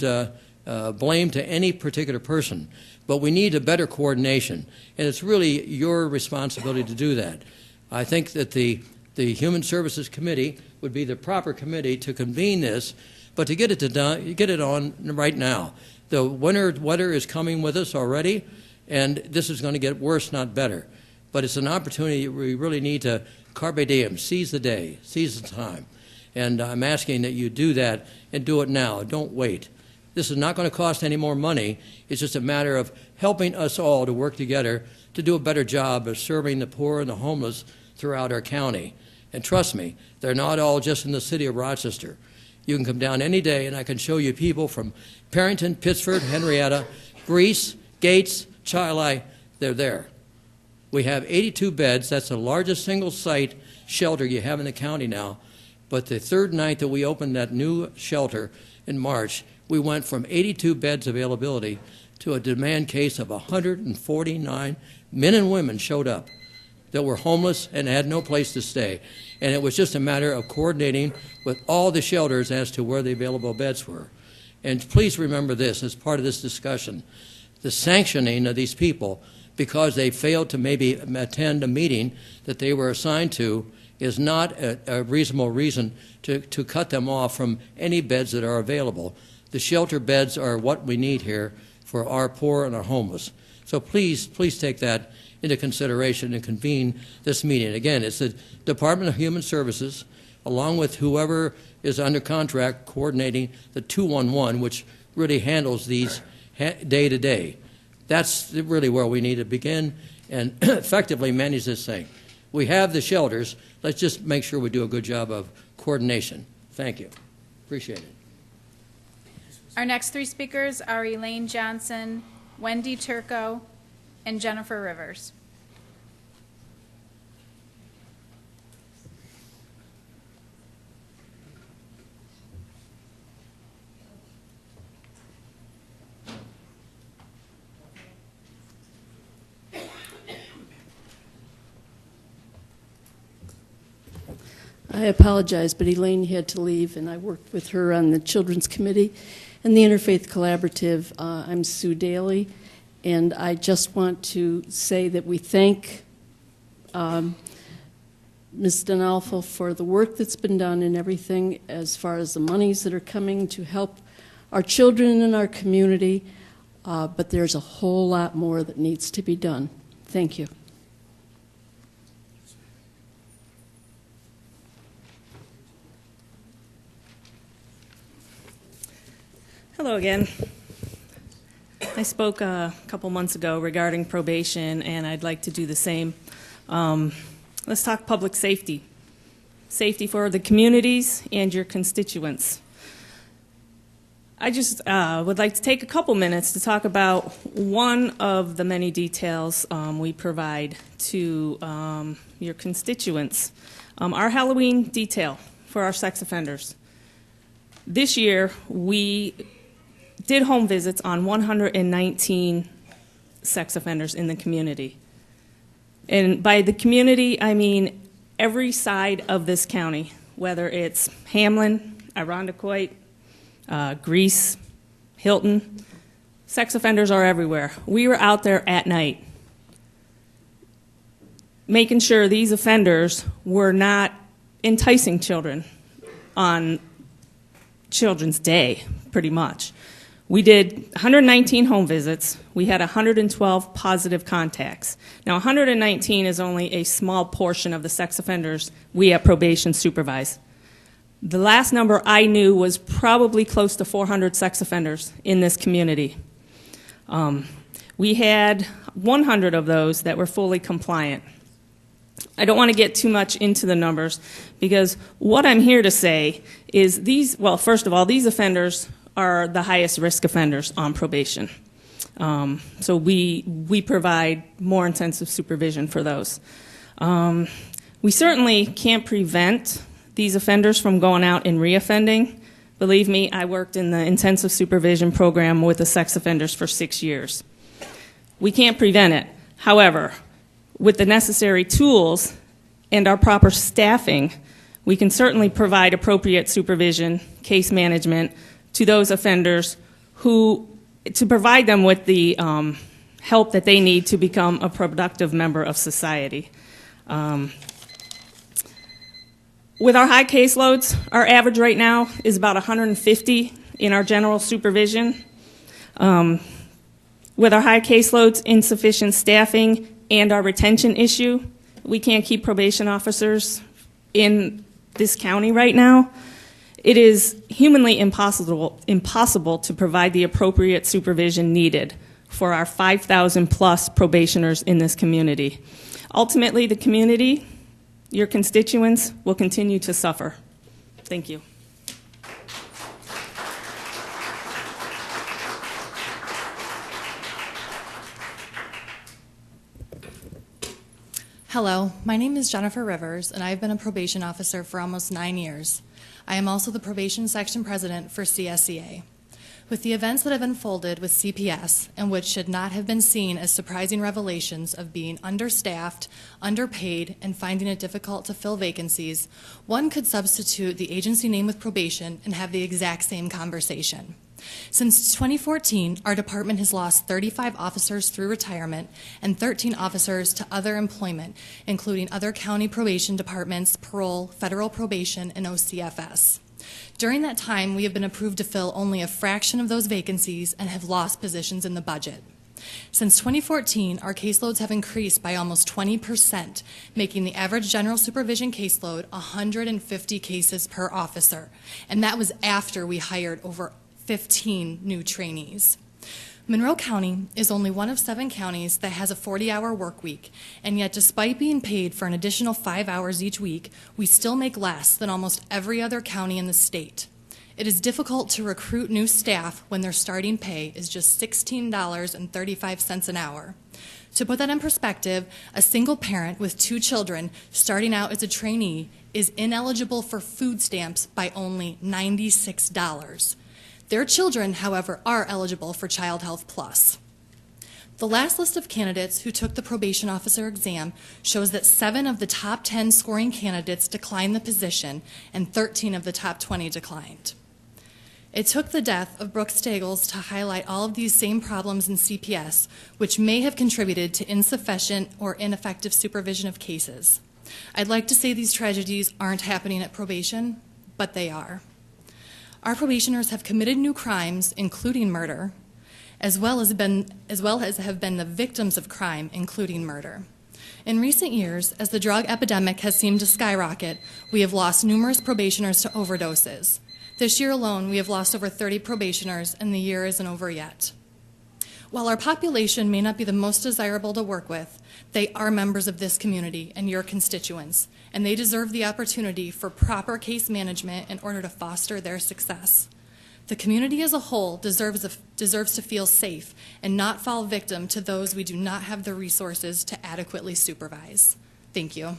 blame to any particular person, but we need a better coordination, and it's really your responsibility to do that. I think that the Human Services Committee would be the proper committee to convene this, but to get it on right now. The winter weather is coming with us already, and this is going to get worse, not better. But it's an opportunity we really need to carpe diem, seize the day, seize the time. And I'm asking that you do that and do it now. Don't wait. This is not going to cost any more money. It's just a matter of helping us all to work together to do a better job of serving the poor and the homeless throughout our county. And trust me, they're not all just in the city of Rochester. You can come down any day and I can show you people from Perrington, Pittsford, Henrietta, Greece, Gates, Chili. They're there. We have 82 beds. That's the largest single-site shelter you have in the county now. But the third night that we opened that new shelter in March, we went from 82 beds availability to a demand case of 149 men and women showed up that were homeless and had no place to stay. And it was just a matter of coordinating with all the shelters as to where the available beds were. And please remember this as part of this discussion. The sanctioning of these people because they failed to maybe attend a meeting that they were assigned to is not a reasonable reason to cut them off from any beds that are available. The shelter beds are what we need here for our poor and our homeless. So please take that into consideration and convene this meeting. Again, it's the Department of Human Services, along with whoever is under contract coordinating the 211, which really handles these day to day. That's really where we need to begin and effectively manage this thing. We have the shelters. Let's just make sure we do a good job of coordination. Thank you. Appreciate it. Our next 3 speakers are Elaine Johnson, Wendy Turco, and Jennifer Rivers. I apologize, but Elaine had to leave, and I worked with her on the Children's Committee and the Interfaith Collaborative. I'm Sue Daly, And I just want to say that we thank Ms. Donalfo for the work that's been done and everything as far as the monies that are coming to help our children in our community, but there's a whole lot more that needs to be done. Thank you. Hello again. I spoke a couple months ago regarding probation, and I'd like to do the same. Let's talk public safety. Safety for the communities and your constituents. I just would like to take a couple minutes to talk about one of the many details we provide to your constituents. Our Halloween detail for our sex offenders. This year, we did home visits on 119 sex offenders in the community. And by the community, I mean every side of this county, whether it's Hamlin, Irondequoit, Greece, Hilton. Sex offenders are everywhere. We were out there at night making sure these offenders were not enticing children on Children's Day, pretty much. We did 119 home visits. We had 112 positive contacts. Now, 119 is only a small portion of the sex offenders we at probation supervise. The last number I knew was probably close to 400 sex offenders in this community. We had 100 of those that were fully compliant. I don't want to get too much into the numbers because what I'm here to say is first of all, these offenders are the highest risk offenders on probation. So we provide more intensive supervision for those. We certainly can't prevent these offenders from going out and reoffending. Believe me, I worked in the intensive supervision program with the sex offenders for 6 years. We can't prevent it. However, with the necessary tools and our proper staffing, we can certainly provide appropriate supervision, case management to those offenders to provide them with the help that they need to become a productive member of society. With our high caseloads, our average right now is about 150 in our general supervision. With our high caseloads, insufficient staffing, and our retention issue, we can't keep probation officers in this county right now. It is humanly impossible to provide the appropriate supervision needed for our 5,000 plus probationers in this community. Ultimately, the community, your constituents, will continue to suffer. Thank you. Hello, my name is Jennifer Rivers, and I've been a probation officer for almost 9 years. I am also the probation section president for CSEA. With the events that have unfolded with CPS, and which should not have been seen as surprising revelations of being understaffed, underpaid, and finding it difficult to fill vacancies, one could substitute the agency name with probation and have the exact same conversation. Since 2014, our department has lost 35 officers through retirement and 13 officers to other employment, including other county probation departments, parole, federal probation, and OCFS. During that time, we have been approved to fill only a fraction of those vacancies and have lost positions in the budget. Since 2014, our caseloads have increased by almost 20%, making the average general supervision caseload 150 cases per officer, and that was after we hired over 15 new trainees. Monroe County is only one of 7 counties that has a 40-hour work week, and yet despite being paid for an additional 5 hours each week, we still make less than almost every other county in the state. It is difficult to recruit new staff when their starting pay is just $16.35 an hour. To put that in perspective, a single parent with 2 children starting out as a trainee is ineligible for food stamps by only $96. Their children, however, are eligible for Child Health Plus. The last list of candidates who took the probation officer exam shows that 7 of the top 10 scoring candidates declined the position and 13 of the top 20 declined. It took the death of Brooke Stagels to highlight all of these same problems in CPS, which may have contributed to insufficient or ineffective supervision of cases. I'd like to say these tragedies aren't happening at probation, but they are. Our probationers have committed new crimes, including murder, as well as have been the victims of crime, including murder. In recent years, as the drug epidemic has seemed to skyrocket, we have lost numerous probationers to overdoses. This year alone, we have lost over 30 probationers, and the year isn't over yet. While our population may not be the most desirable to work with, they are members of this community and your constituents, and they deserve the opportunity for proper case management in order to foster their success. The community as a whole deserves to feel safe and not fall victim to those we do not have the resources to adequately supervise. Thank you.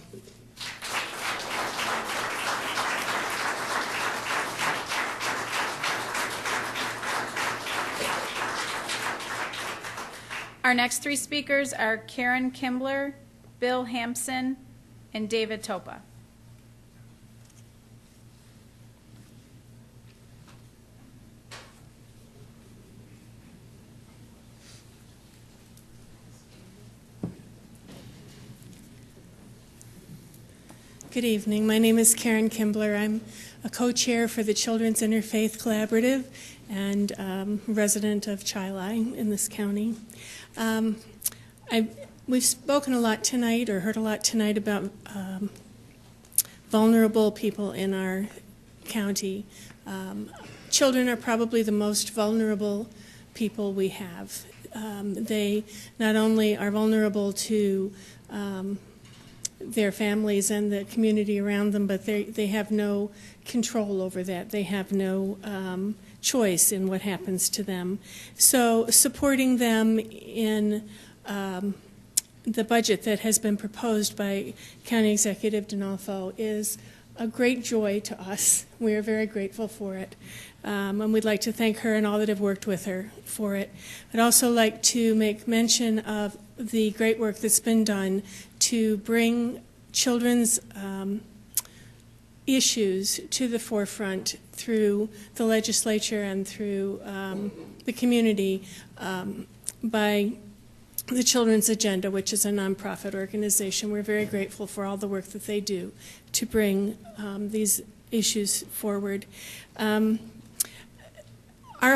Our next three speakers are Karen Kimbler, Bill Hampson, and David Topa. Good evening. My name is Karen Kimbler. I'm a co-chair for the Children's Interfaith Collaborative and resident of Chilai in this county. We've spoken a lot tonight, or heard a lot tonight, about vulnerable people in our county. Children are probably the most vulnerable people we have. They not only are vulnerable to their families and the community around them, but they have no control over that. They have no choice in what happens to them. So supporting them in the budget that has been proposed by County Executive Donalfo is a great joy to us. We are very grateful for it. And we'd like to thank her and all that have worked with her for it. I'd also like to make mention of the great work that's been done to bring children's issues to the forefront through the legislature and through the community by the Children's Agenda, which is a nonprofit organization. We're very grateful for all the work that they do to bring these issues forward. Our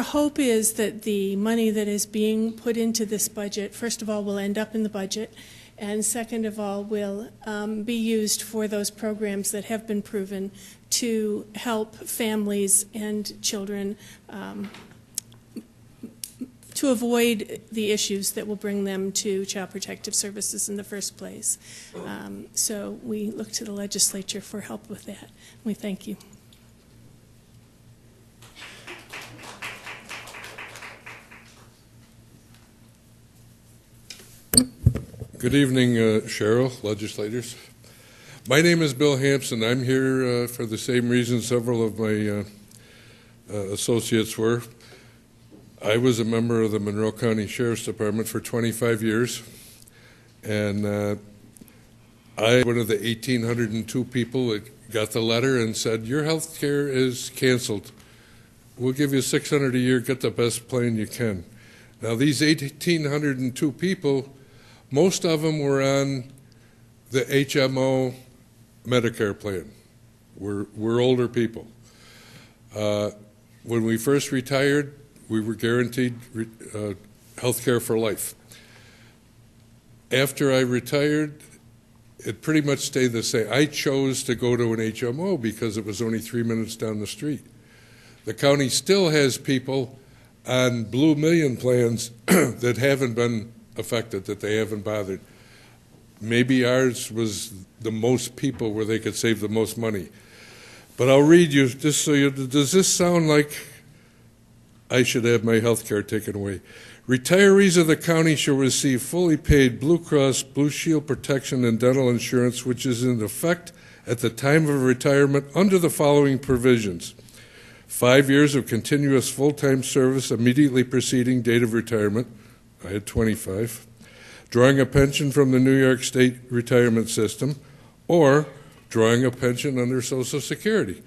hope is that the money that is being put into this budget, first of all, will end up in the budget, and second of all, will be used for those programs that have been proven to help families and children to avoid the issues that will bring them to Child Protective Services in the first place. So we look to the legislature for help with that. We thank you. Good evening, Cheryl, legislators. My name is Bill Hampson. I'm here for the same reason several of my associates were. I was a member of the Monroe County Sheriff's Department for 25 years, and I was one of the 1,802 people that got the letter and said, your health care is canceled. We'll give you $600 a year, get the best plan you can. Now, these 1,802 people, most of them were on the HMO Medicare plan. We're older people. When we first retired, we were guaranteed health care for life. After I retired, it pretty much stayed the same. I chose to go to an HMO because it was only 3 minutes down the street. The county still has people on Blue Million plans that haven't been affected, that they haven't bothered. Maybe ours was the most people where they could save the most money. But I'll read you, just so you, does this sound like I should have my health care taken away? Retirees of the county shall receive fully paid Blue Cross Blue Shield protection and dental insurance, which is in effect at the time of retirement under the following provisions. 5 years of continuous full-time service immediately preceding date of retirement. I had 25. Drawing a pension from the New York State retirement system, or drawing a pension under Social Security.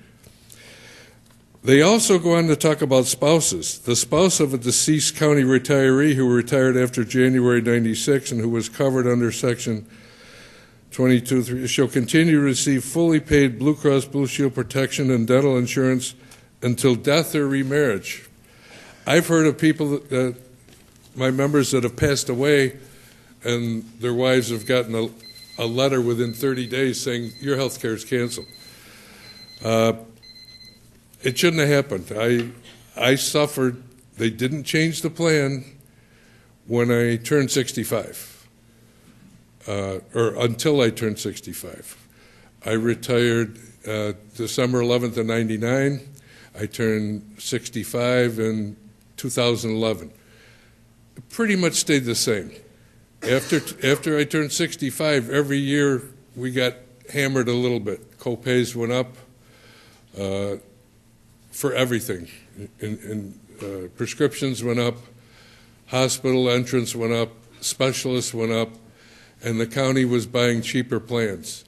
They also go on to talk about spouses. The spouse of a deceased county retiree who retired after January 96 and who was covered under Section 22 shall continue to receive fully paid Blue Cross Blue Shield protection and dental insurance until death or remarriage. I've heard of people my members that have passed away and their wives have gotten a letter within 30 days saying your health care is canceled. It shouldn't have happened. I suffered. They didn't change the plan when I turned 65, or until I turned 65. I retired December 11th of 99. I turned 65 in 2011. It pretty much stayed the same. After I turned 65, every year we got hammered a little bit. Co-pays went up for everything. Prescriptions went up, hospital entrance went up, specialists went up, and the county was buying cheaper plans.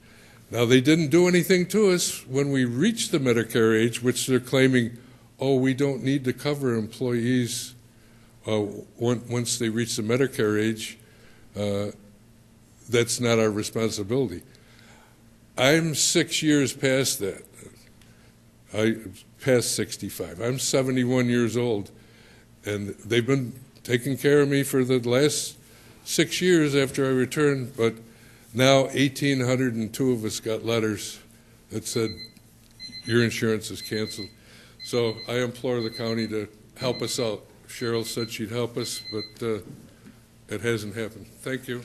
Now, they didn't do anything to us when we reached the Medicare age, which they're claiming, oh, we don't need to cover employees once they reach the Medicare age. That's not our responsibility. I'm 6 years past that. Past 65. I'm 71 years old, and they've been taking care of me for the last 6 years after I returned, but now 1,802 of us got letters that said, your insurance is canceled. So I implore the county to help us out. Cheryl said she'd help us, but it hasn't happened. Thank you.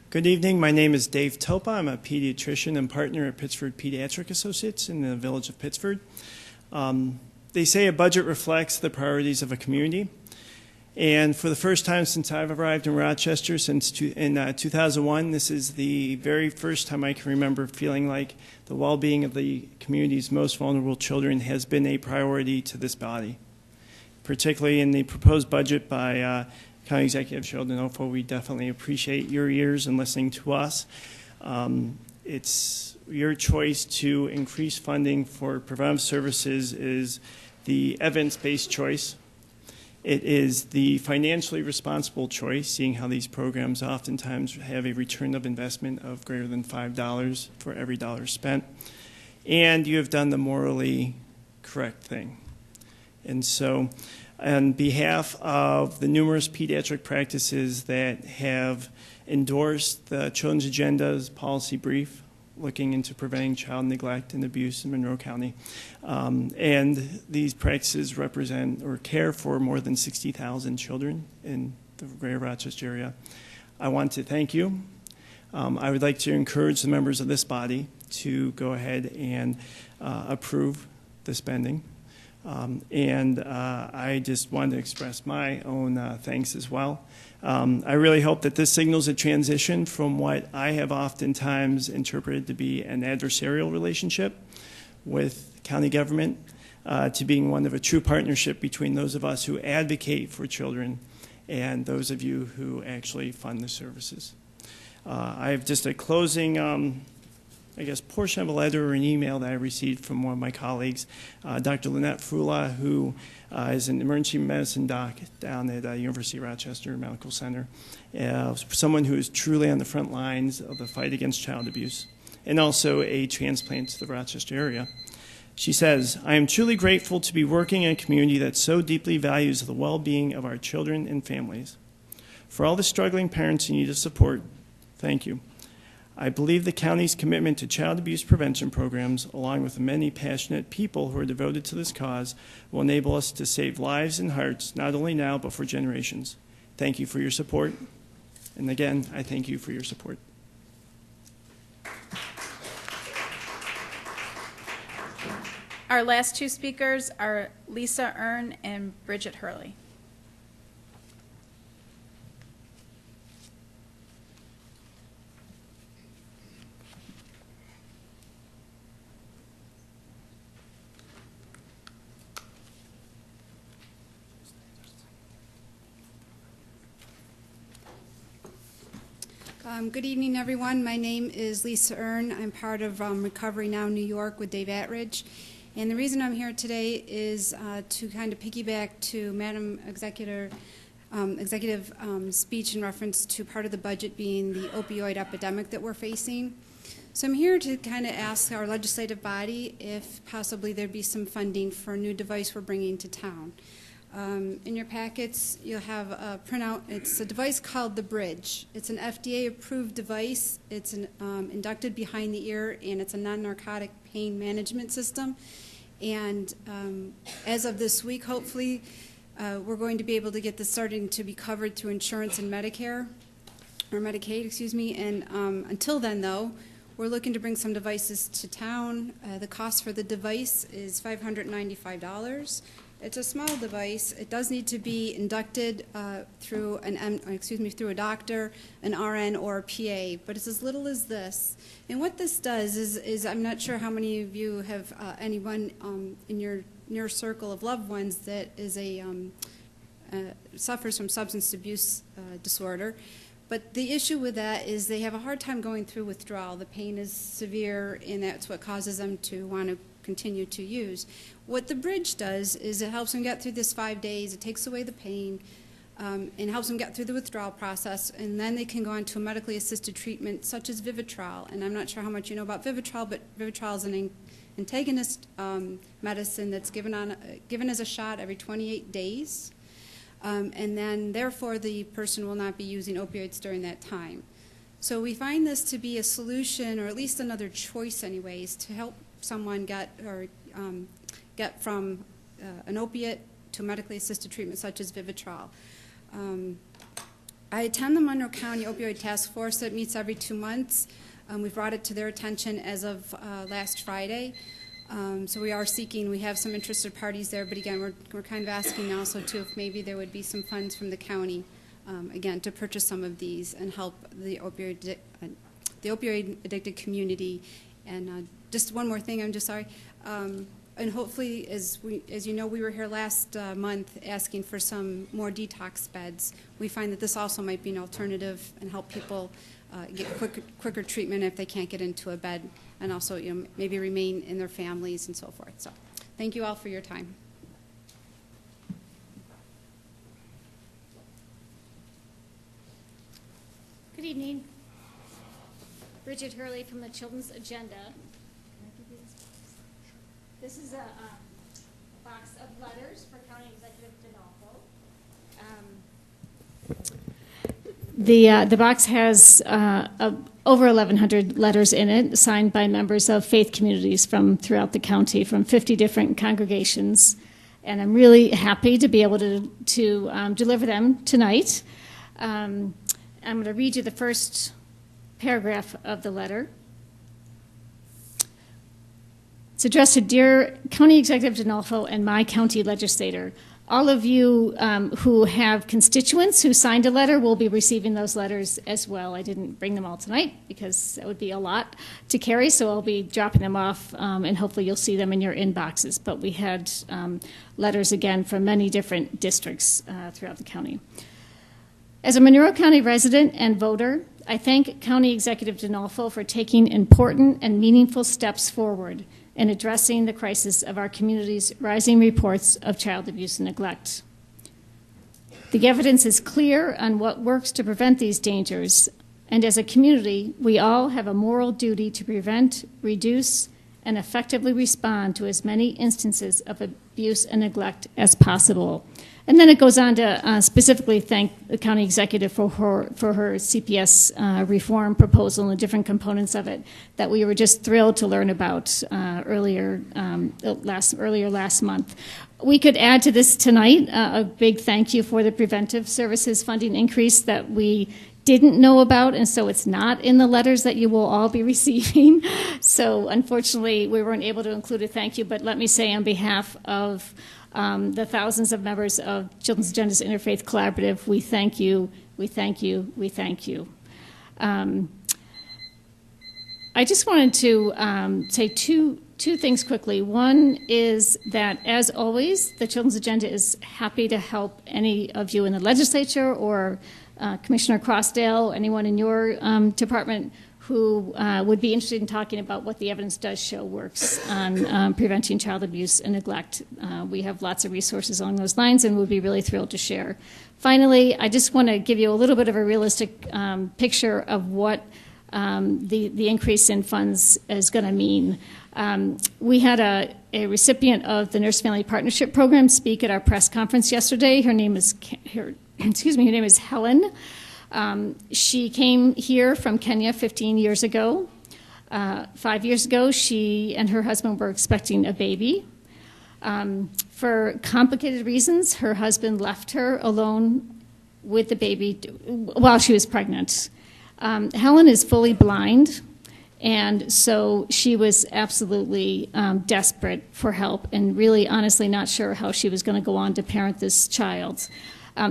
Good evening. My name is Dave Topa. I'm a pediatrician and partner at Pittsford Pediatric Associates in the village of Pittsford. They say a budget reflects the priorities of a community. And for the first time since I've arrived in Rochester, in 2001, this is the very first time I can remember feeling like the well-being of the community's most vulnerable children has been a priority to this body. Particularly in the proposed budget by County Executive Cheryl D'Onofrio, we definitely appreciate your ears and listening to us. It's your choice to increase funding for preventive services is the evidence-based choice. It is the financially responsible choice, seeing how these programs oftentimes have a return of investment of greater than $5 for every dollar spent. And you have done the morally correct thing. And so, on behalf of the numerous pediatric practices that have endorsed the Children's Agenda's policy brief, looking into preventing child neglect and abuse in Monroe County. And these practices represent or care for more than 60,000 children in the greater Rochester area. I want to thank you. I would like to encourage the members of this body to go ahead and approve the spending. I just wanted to express my own thanks as well. I really hope that this signals a transition from what I have oftentimes interpreted to be an adversarial relationship with county government to being one of a true partnership between those of us who advocate for children and those of you who actually fund the services. I have just a closing portion of a letter or an email that I received from one of my colleagues, Dr. Lynette Frula, who is an emergency medicine doc down at University of Rochester Medical Center, someone who is truly on the front lines of the fight against child abuse, and also a transplant to the Rochester area. She says, I am truly grateful to be working in a community that so deeply values the well-being of our children and families. For all the struggling parents in need of support, thank you. I believe the county's commitment to child abuse prevention programs, along with the many passionate people who are devoted to this cause, will enable us to save lives and hearts, not only now, but for generations. Thank you for your support. And again, I thank you for your support. Our last two speakers are Lisa Earn and Bridget Hurley. Good evening, everyone. My name is Lisa Earn. I'm part of Recovery Now New York with Dave Attridge. And the reason I'm here today is to kind of piggyback to Madam Executive speech in reference to part of the budget being the opioid epidemic that we're facing. So I'm here to kind of ask our legislative body if possibly there'd be some funding for a new device we're bringing to town. In your packets, you'll have a printout. It's a device called the Bridge. It's an FDA-approved device. It's inducted behind the ear, and it's a non-narcotic pain management system. And as of this week, hopefully, we're going to be able to get this starting to be covered through insurance and Medicare, or Medicaid, excuse me. And until then, though, we're looking to bring some devices to town. The cost for the device is $595. It's a small device. It does need to be inducted through through a doctor, an RN, or a PA, but it's as little as this. And what this does is I'm not sure how many of you have anyone in your near circle of loved ones that is suffers from substance abuse disorder. But the issue with that is they have a hard time going through withdrawal. The pain is severe, and that's what causes them to want to continue to use. What the Bridge does is it helps them get through this 5 days. It takes away the pain and helps them get through the withdrawal process, and then they can go on to a medically assisted treatment such as Vivitrol. And I'm not sure how much you know about Vivitrol, but Vivitrol is an antagonist medicine that's given as a shot every 28 days. And then, therefore, the person will not be using opioids during that time. So we find this to be a solution, or at least another choice anyways, to help someone get from an opiate to medically assisted treatment such as Vivitrol. I attend the Monroe County Opioid Task Force that meets every 2 months. We've brought it to their attention as of last Friday. So we have some interested parties there, but again, we're kind of asking also too if maybe there would be some funds from the county, again, to purchase some of these and help the opioid addicted community. And just one more thing, I'm just sorry. And hopefully, as you know, we were here last month asking for some more detox beds. We find that this also might be an alternative and help people get quicker treatment if they can't get into a bed, and also maybe remain in their families and so forth. So thank you all for your time. Good evening. Bridget Hurley from the Children's Agenda. This is a box of letters for County Executive DeNolfo. The box has over 1,100 letters in it, signed by members of faith communities from throughout the county, from 50 different congregations. And I'm really happy to be able to deliver them tonight. I'm going to read you the first paragraph of the letter. It's addressed to Dear County Executive DeNolfo and my county legislator. All of you who have constituents who signed a letter will be receiving those letters as well. I didn't bring them all tonight because that would be a lot to carry, so I'll be dropping them off, and hopefully you'll see them in your inboxes. But we had letters, again, from many different districts throughout the county. As a Monroe County resident and voter, I thank County Executive DeNolfo for taking important and meaningful steps forward in addressing the crisis of our community's rising reports of child abuse and neglect. The evidence is clear on what works to prevent these dangers, and as a community, we all have a moral duty to prevent, reduce, and effectively respond to as many instances of abuse and neglect as possible. And then it goes on to specifically thank the county executive for her CPS reform proposal and the different components of it that we were just thrilled to learn about earlier last month. We could add to this tonight a big thank you for the preventive services funding increase that we didn't know about, and so it's not in the letters that you will all be receiving. So unfortunately, we weren't able to include a thank you, but let me say on behalf of the thousands of members of Children's Agenda's Interfaith Collaborative, we thank you, we thank you, we thank you. I just wanted to say two things quickly. One is that, as always, the Children's Agenda is happy to help any of you in the legislature or Commissioner Crossdale, anyone in your department who would be interested in talking about what the evidence does show works on preventing child abuse and neglect. We have lots of resources along those lines and would be really thrilled to share. Finally, I just want to give you a little bit of a realistic picture of what the increase in funds is going to mean. We had a recipient of the Nurse Family Partnership Program speak at our press conference yesterday. Her name is Helen. She came here from Kenya 15 years ago. 5 years ago, she and her husband were expecting a baby. For complicated reasons, her husband left her alone with the baby while she was pregnant. Helen is fully blind, and so she was absolutely desperate for help and really honestly not sure how she was going to go on to parent this child.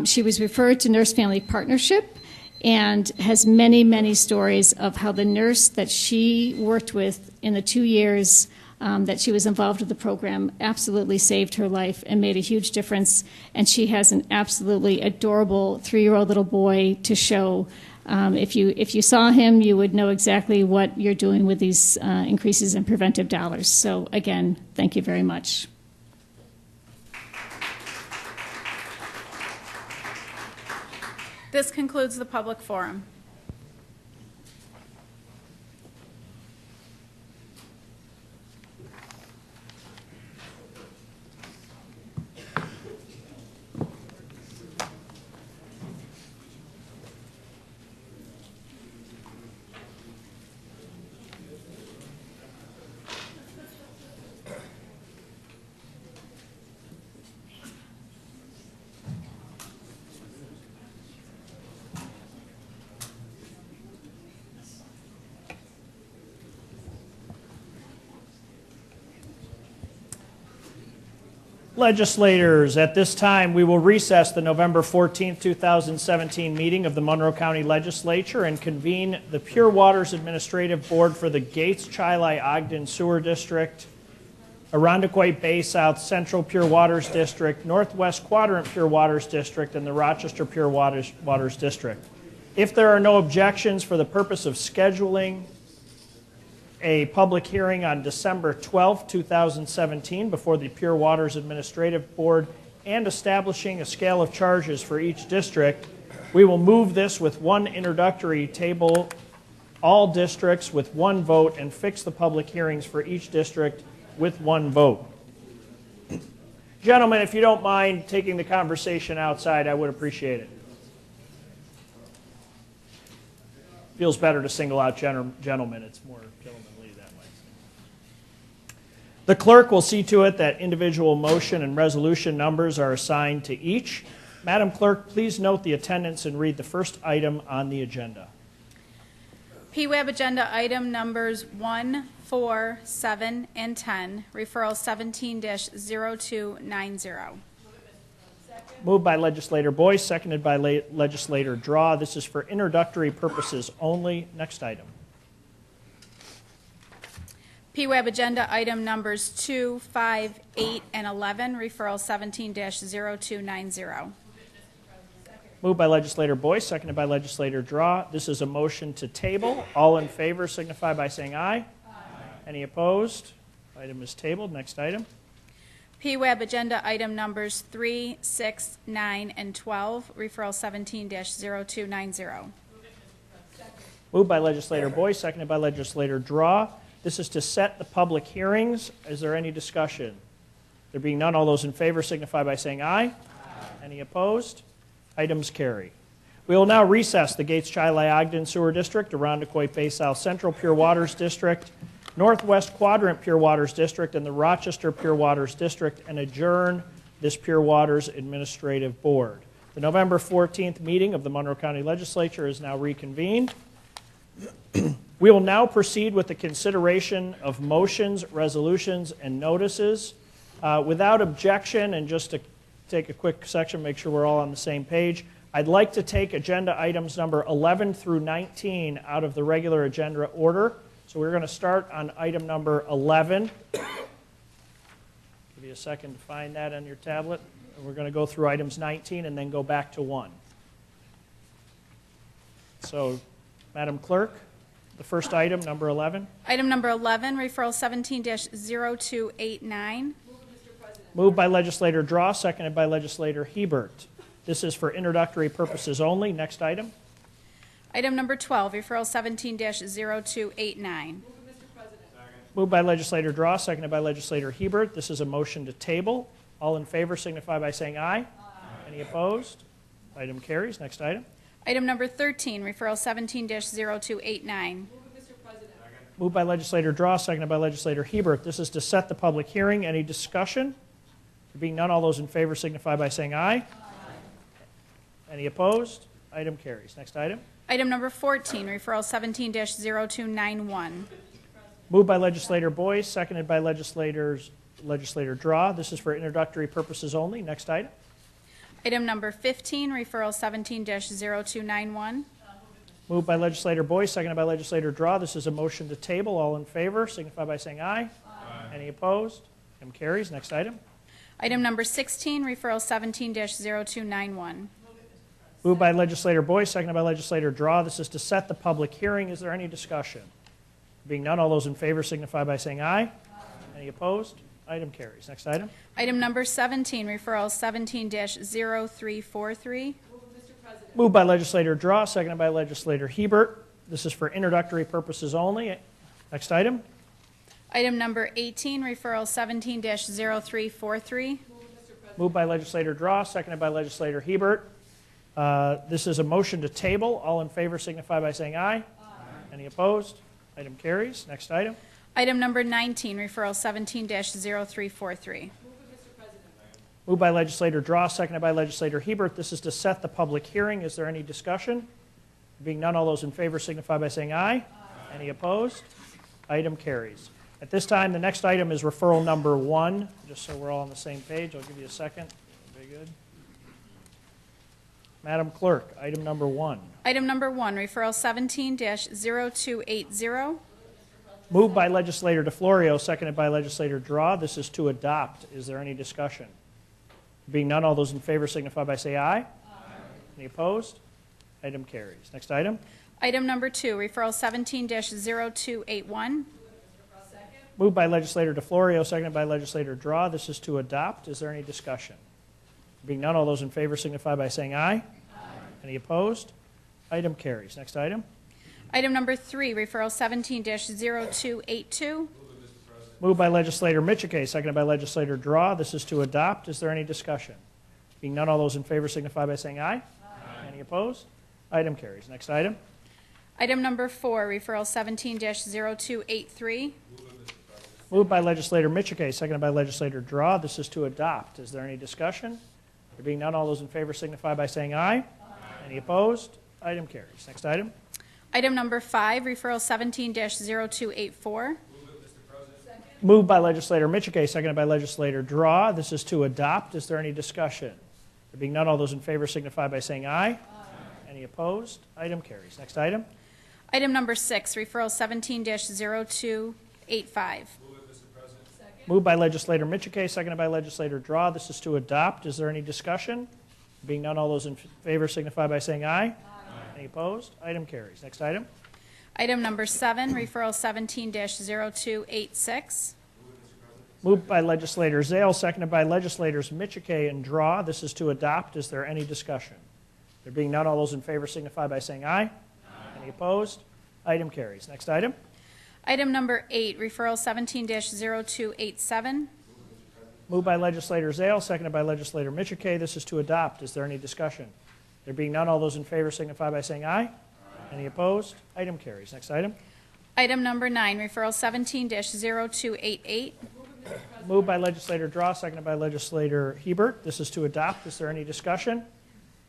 She was referred to Nurse Family Partnership and has many, many stories of how the nurse that she worked with in the 2 years that she was involved with the program absolutely saved her life and made a huge difference. And she has an absolutely adorable 3-year-old little boy to show. If you saw him, you would know exactly what you're doing with these increases in preventive dollars. So again, thank you very much. This concludes the public forum. Legislators, at this time, we will recess the November 14, 2017 meeting of the Monroe County Legislature and convene the Pure Waters Administrative Board for the Gates, Chili, Ogden Sewer District, Irondequoit Bay South Central Pure Waters District, Northwest Quadrant Pure Waters District, and the Rochester Pure Waters District. If there are no objections, for the purpose of scheduling a public hearing on December 12, 2017 before the Pure Waters Administrative Board and establishing a scale of charges for each district, we will move this with one introductory, table all districts with one vote, and fix the public hearings for each district with one vote. Gentlemen, if you don't mind taking the conversation outside, I would appreciate it. Feels better to single out gentlemen. It's more gentlemanly that way. The clerk will see to it that individual motion and resolution numbers are assigned to each. Madam Clerk, please note the attendance and read the first item on the agenda. PWAB agenda item numbers 1, 4, 7, and 10, referral 17-0290. Moved by Legislator Boyce, seconded by Legislator Draw. This is for introductory purposes only. Next item. PWAB agenda item numbers 2, 5, 8, and 11, referral 17-0290. Moved by Legislator Boyce, seconded by Legislator Draw. This is a motion to table. All in favor signify by saying aye. Aye. Any opposed? Item is tabled. Next item. PWAB agenda item numbers 3, 6, 9, and 12, referral 17-0290. Moved by Legislator Boyce, seconded by Legislator Draw. This is to set the public hearings. Is there any discussion? There being none, all those in favor signify by saying aye. Aye. Any opposed? Items carry. We will now recess the Gates, Chili, Ogden Sewer District, Irondequoit Bay South Central Pure Waters District, Northwest Quadrant Pure Waters District, and the Rochester Pure Waters District, and adjourn this Pure Waters Administrative Board. The November 14th meeting of the Monroe County Legislature is now reconvened. We will now proceed with the consideration of motions, resolutions, and notices. Without objection, and just to take a quick section, make sure we're all on the same page, I'd like to take agenda items number 11 through 19 out of the regular agenda order. So we're going to start on item number 11. Give you a second to find that on your tablet. And we're going to go through items 19 and then go back to 1. So, Madam Clerk, the first item, number 11. Item number 11, referral 17-0289. Moved by legislator Draw, seconded by legislator Hebert. This is for introductory purposes only. Next item. Item number 12, referral 17-0289. Moved by legislator Draw, seconded by legislator Hebert. This is a motion to table. All in favor signify by saying aye. Aye. Any opposed? Item carries. Next item. Item number 13, referral 17-0289. Moved by legislator Draw, seconded by legislator Hebert. This is to set the public hearing. Any discussion? There being none, all those in favor signify by saying aye. Aye. Any opposed? Item carries. Next item. Item number 14, referral 17-0291. Moved by legislator Boyce, seconded by legislator Draw. This is for introductory purposes only. Next item. Item number 15, referral 17-0291. Moved by legislator Boyce, seconded by legislator Draw. This is a motion to table. All in favor signify by saying aye. Aye. Any opposed? Item carries. Next item. Item number 16, referral 17-0291. Moved by legislator Boyce, seconded by legislator Draw. This is to set the public hearing. Is there any discussion? Being none, all those in favor signify by saying aye. Aye. Any opposed? Item carries. Next item. Item number 17, referral 17-0343. Moved by legislator Draw, seconded by legislator Hebert. This is for introductory purposes only. Next item. Item number 18, referral 17-0343. Moved by legislator Draw, seconded by legislator Hebert. This is a motion to table. All in favor signify by saying aye. Aye. Any opposed? Item carries. Next item. Item number 19, referral 17-0343. Moved by legislator Draw, seconded by legislator Hebert. This is to set the public hearing. Is there any discussion? Being none, all those in favor signify by saying aye. Aye. Any opposed? Item carries. At this time, the next item is referral number 1. Just so we're all on the same page, I'll give you a second. Very good. Madam Clerk, item number 1. Item number 1, referral 17-0280. Moved by legislator DeFlorio, seconded by legislator Draw. This is to adopt. Is there any discussion? Being none, all those in favor signify by say aye. Aye. Any opposed? Item carries. Next item. Item number 2, referral 17-0281. Moved by legislator DeFlorio, seconded by legislator Draw. This is to adopt. Is there any discussion? Being none, all those in favor signify by saying aye. Aye. Any opposed? Item carries. Next item. Item number 3, referral 17-0282. Moved by legislator Michike, seconded by legislator Draw. This is to adopt. Is there any discussion? Being none, all those in favor signify by saying aye. Aye. Any opposed? Item carries. Next item. Item number 4, referral 17-0283. Moved by legislator Michike, seconded by legislator Draw. This is to adopt. Is there any discussion? There being none, all those in favor signify by saying aye. Aye. Any opposed? Item carries. Next item. Item number 5, referral 17-0284. Moved by legislator Michike, seconded by legislator Draw. This is to adopt. Is there any discussion? There being none, all those in favor signify by saying aye. Aye. Any opposed? Item carries. Next item. Item number 6, referral 17-0285. Moved by legislator Michike, seconded by legislator Draw. This is to adopt. Is there any discussion? Being none, all those in favor signify by saying aye. Aye. Any opposed? Item carries. Next item. Item number 7, referral 17-0286. Moved by legislator Zale, seconded by legislators Michike and Draw. This is to adopt. Is there any discussion? There being none, all those in favor signify by saying aye. Aye. Any opposed? Item carries. Next item. Item number 8, referral 17-0287. Moved by legislator Zale, seconded by legislator Michike. This is to adopt. Is there any discussion? There being none, all those in favor signify by saying aye. Aye. Any opposed? Item carries. Next item. Item number 9, referral 17-0288. Moved by legislator Draw, seconded by legislator Hebert. This is to adopt. Is there any discussion?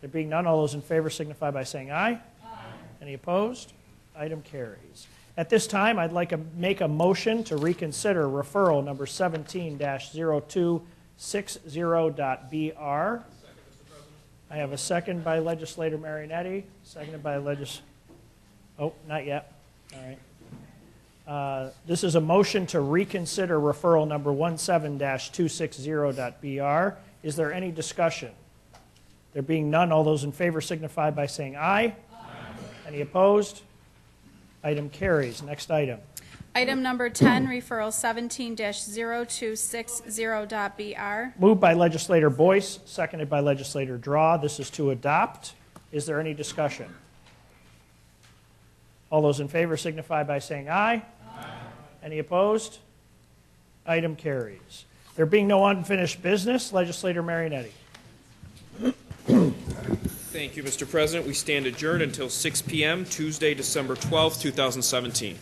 There being none, all those in favor signify by saying aye. Aye. Any opposed? Item carries. At this time, I'd like to make a motion to reconsider referral number 17-0260.BR. I have a second by legislator Marinetti, seconded by oh, not yet. All right. This is a motion to reconsider referral number 17-260.BR. Is there any discussion? There being none, all those in favor signify by saying aye. Aye. Any opposed? Item carries. Next item. Item number 10, referral 17-0260.BR. Moved by legislator Boyce, seconded by legislator Draw. This is to adopt. Is there any discussion? All those in favor signify by saying aye. Aye. Any opposed? Item carries. There being no unfinished business, Legislator Marinetti. Thank you, Mr. President. We stand adjourned until 6 p.m. Tuesday, December 12th, 2017.